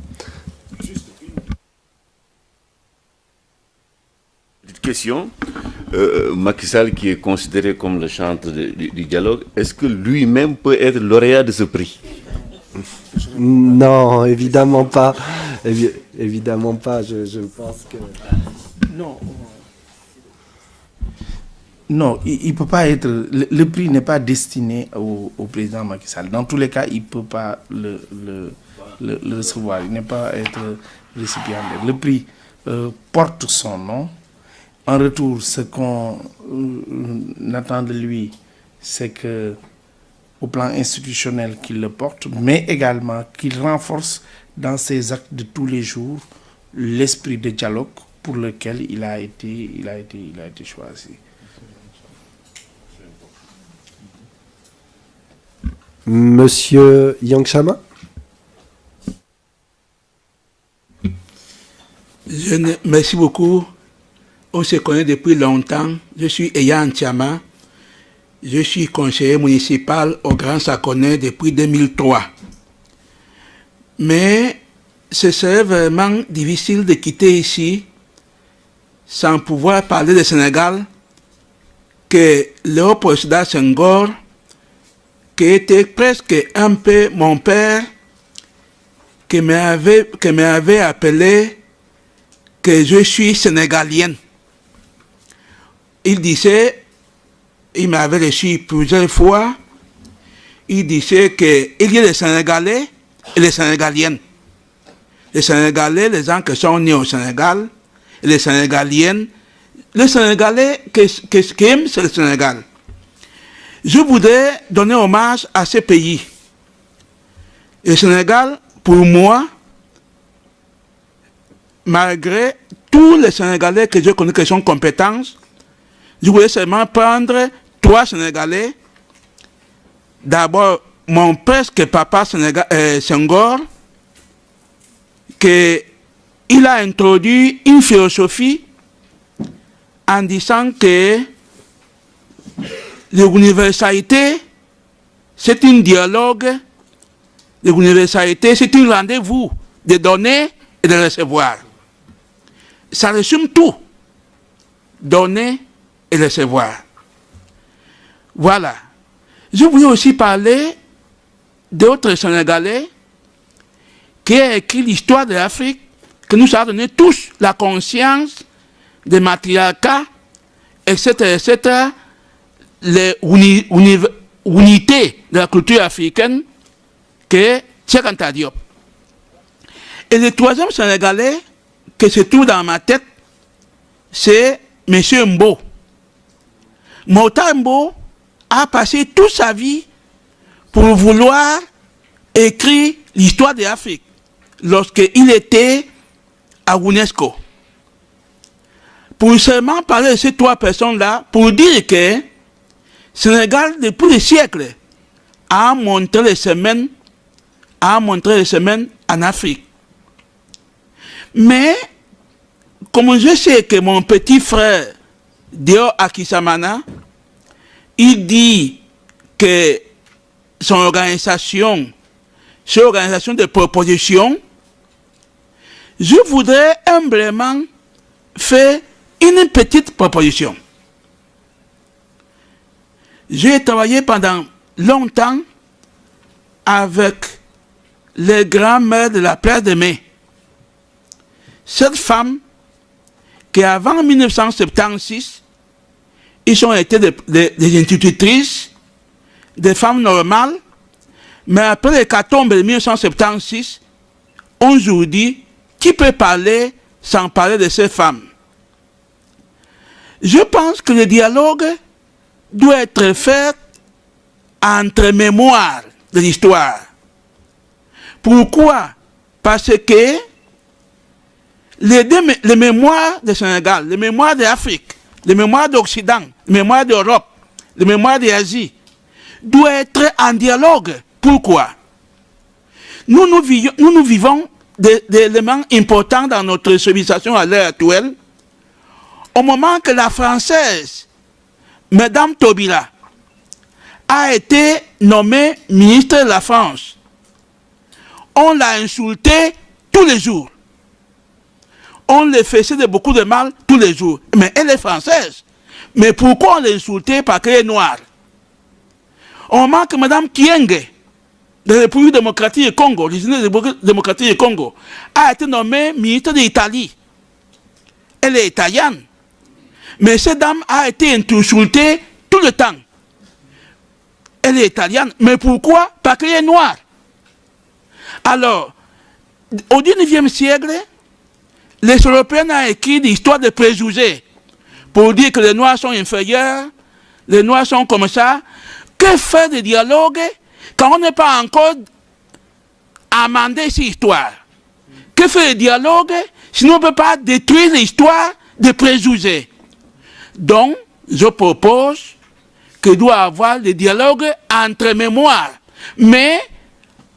Petite question. Macky Sall, qui est considéré comme le chantre du dialogue, est-ce que lui-même peut être lauréat de ce prix?
Non, évidemment pas. Évidemment pas, je pense que...
Non, il peut pas être... Le prix n'est pas destiné au président Macky Sall. Dans tous les cas, il ne peut pas le recevoir. Il n'est pas être récipiendaire. Le prix porte son nom. En retour, ce qu'on attend de lui, c'est que, au plan institutionnel, qu'il le porte, mais également qu'il renforce dans ses actes de tous les jours l'esprit de dialogue pour lequel il a été choisi.
Monsieur Yangchama?
Merci beaucoup. On se connaît depuis longtemps. Je suis Eyan Chama. Je suis conseiller municipal au Grand Saconnet depuis 2003. Mais ce serait vraiment difficile de quitter ici sans pouvoir parler du Sénégal, que Léopold Sédar Senghor, qui était presque un peu mon père, qui m'avait appelé que je suis sénégalienne. Il disait,
il m'avait reçu plusieurs fois. Il disait qu'il y a les Sénégalais et les Sénégaliennes. Les Sénégalais, les gens qui sont nés au Sénégal, et les Sénégaliennes. Les Sénégalais qui aiment, c'est le Sénégal. Je voudrais donner hommage à ces pays. Le Sénégal, pour moi, malgré tous les Sénégalais que je connais qui sont compétents, je voulais seulement prendre 3 Sénégalais. D'abord, mon presque papa Senghor, il a introduit une philosophie en disant que l'universalité, c'est un dialogue. L'universalité, c'est un rendez-vous de donner et de recevoir. Ça résume tout. Donner et recevoir. Voilà. Je voulais aussi parler d'autres Sénégalais qui ont écrit l'histoire de l'Afrique, que nous avons donné tous la conscience des matriarcats, etc., les unités de la culture africaine, que est Cheikh Anta Diop. Et le troisième Sénégalais que se trouve dans ma tête, c'est M. Mbo. Mota Mbo a passé toute sa vie pour vouloir écrire l'histoire de l'Afrique lorsqu'il était à UNESCO. Pour seulement parler de ces 3 personnes-là, pour dire que le Sénégal, depuis des siècles, a montré les semaines en Afrique. Mais, comme je sais que mon petit frère, Dio Akisamana, il dit que son organisation, c'est une organisation de proposition, je voudrais humblement faire une petite proposition. J'ai travaillé pendant longtemps avec les grands-mères de la place de Mai. Cette femme, qui avant 1976, ils ont été des institutrices, des femmes normales, mais après l'hécatombe de 1976, aujourd'hui, qui peut parler sans parler de ces femmes? Je pense que le dialogue doit être fait entre mémoires de l'histoire. Pourquoi? Parce que les mémoires du Sénégal, les mémoires d'Afrique, les mémoires d'Occident, les mémoires d'Europe, les mémoires d'Asie, doivent être en dialogue. Pourquoi? Nous vivons des éléments importants dans notre civilisation à l'heure actuelle. Au moment que la Française, Madame Taubira, a été nommée ministre de la France, on l'a insultée tous les jours. On le faisait de beaucoup de mal tous les jours. Mais elle est française. Mais pourquoi on l'a insultée parce qu'elle est noire? Au moment que Mme Kyenge, de la République démocratique du Congo, de la République démocratique du Congo, a été nommée ministre d'Italie. Elle est italienne. Mais cette dame a été insultée tout le temps. Elle est italienne. Mais pourquoi? Parce qu'elle est noire. Alors, au XIXe siècle, les Européens ont écrit l'histoire des préjugés pour dire que les Noirs sont inférieurs, les Noirs sont comme ça. Que faire de dialogue quand on n'est pas encore amendé cette histoire? Que faire de dialogue si on ne peut pas détruire l'histoire des préjugés? Donc, je propose qu'il doit y avoir des dialogues entre mémoires, mais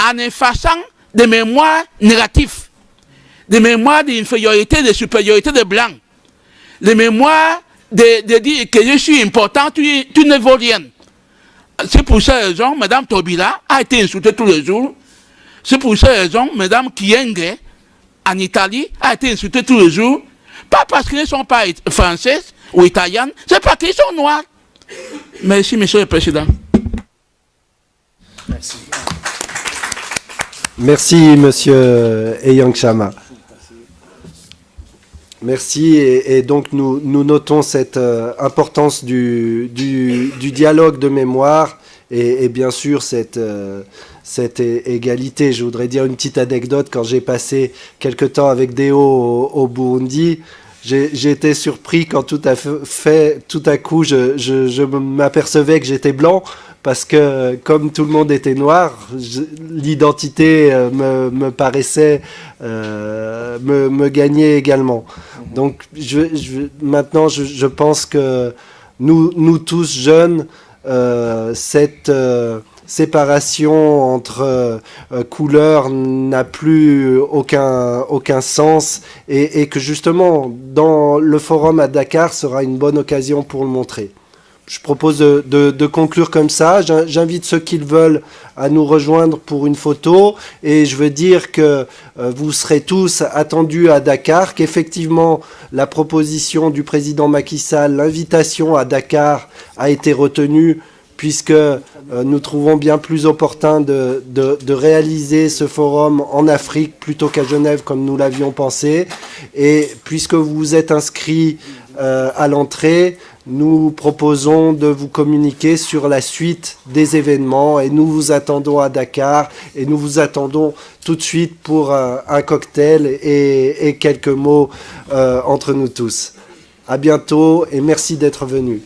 en effaçant des mémoires négatives, des mémoires d'infériorité, de supériorité de blanc, les mémoires de dire que je suis important, tu ne vaux rien. C'est pour cette raison, Mme Taubira a été insultée tous les jours. C'est pour cette raison, Mme Kyenge, en Italie, a été insultée tous les jours. Pas parce qu'ils ne sont pas françaises ou italiennes, c'est parce qu'ils sont noirs. Merci, Monsieur le Président.
Merci. Merci, Monsieur Eyang Chama. Merci, et donc nous notons cette importance du dialogue de mémoire et bien sûr cette égalité. Je voudrais dire une petite anecdote. Quand j'ai passé quelque temps avec Déo au Burundi, j'ai été surpris quand tout à coup je m'apercevais que j'étais blanc, parce que comme tout le monde était noir, l'identité me paraissait me gagner également. Donc maintenant je pense que nous tous jeunes, cette séparation entre couleurs n'a plus aucun sens, et que justement dans le forum à Dakar sera une bonne occasion pour le montrer. Je propose de conclure comme ça. J'invite ceux qui le veulent à nous rejoindre pour une photo, et je veux dire que vous serez tous attendus à Dakar, qu'effectivement la proposition du président Macky Sall, l'invitation à Dakar a été retenue, puisque nous trouvons bien plus opportun de réaliser ce forum en Afrique plutôt qu'à Genève comme nous l'avions pensé. Et puisque vous vous êtes inscrits à l'entrée, nous proposons de vous communiquer sur la suite des événements, et nous vous attendons à Dakar, et nous vous attendons tout de suite pour un cocktail et quelques mots entre nous tous. À bientôt, et merci d'être venus.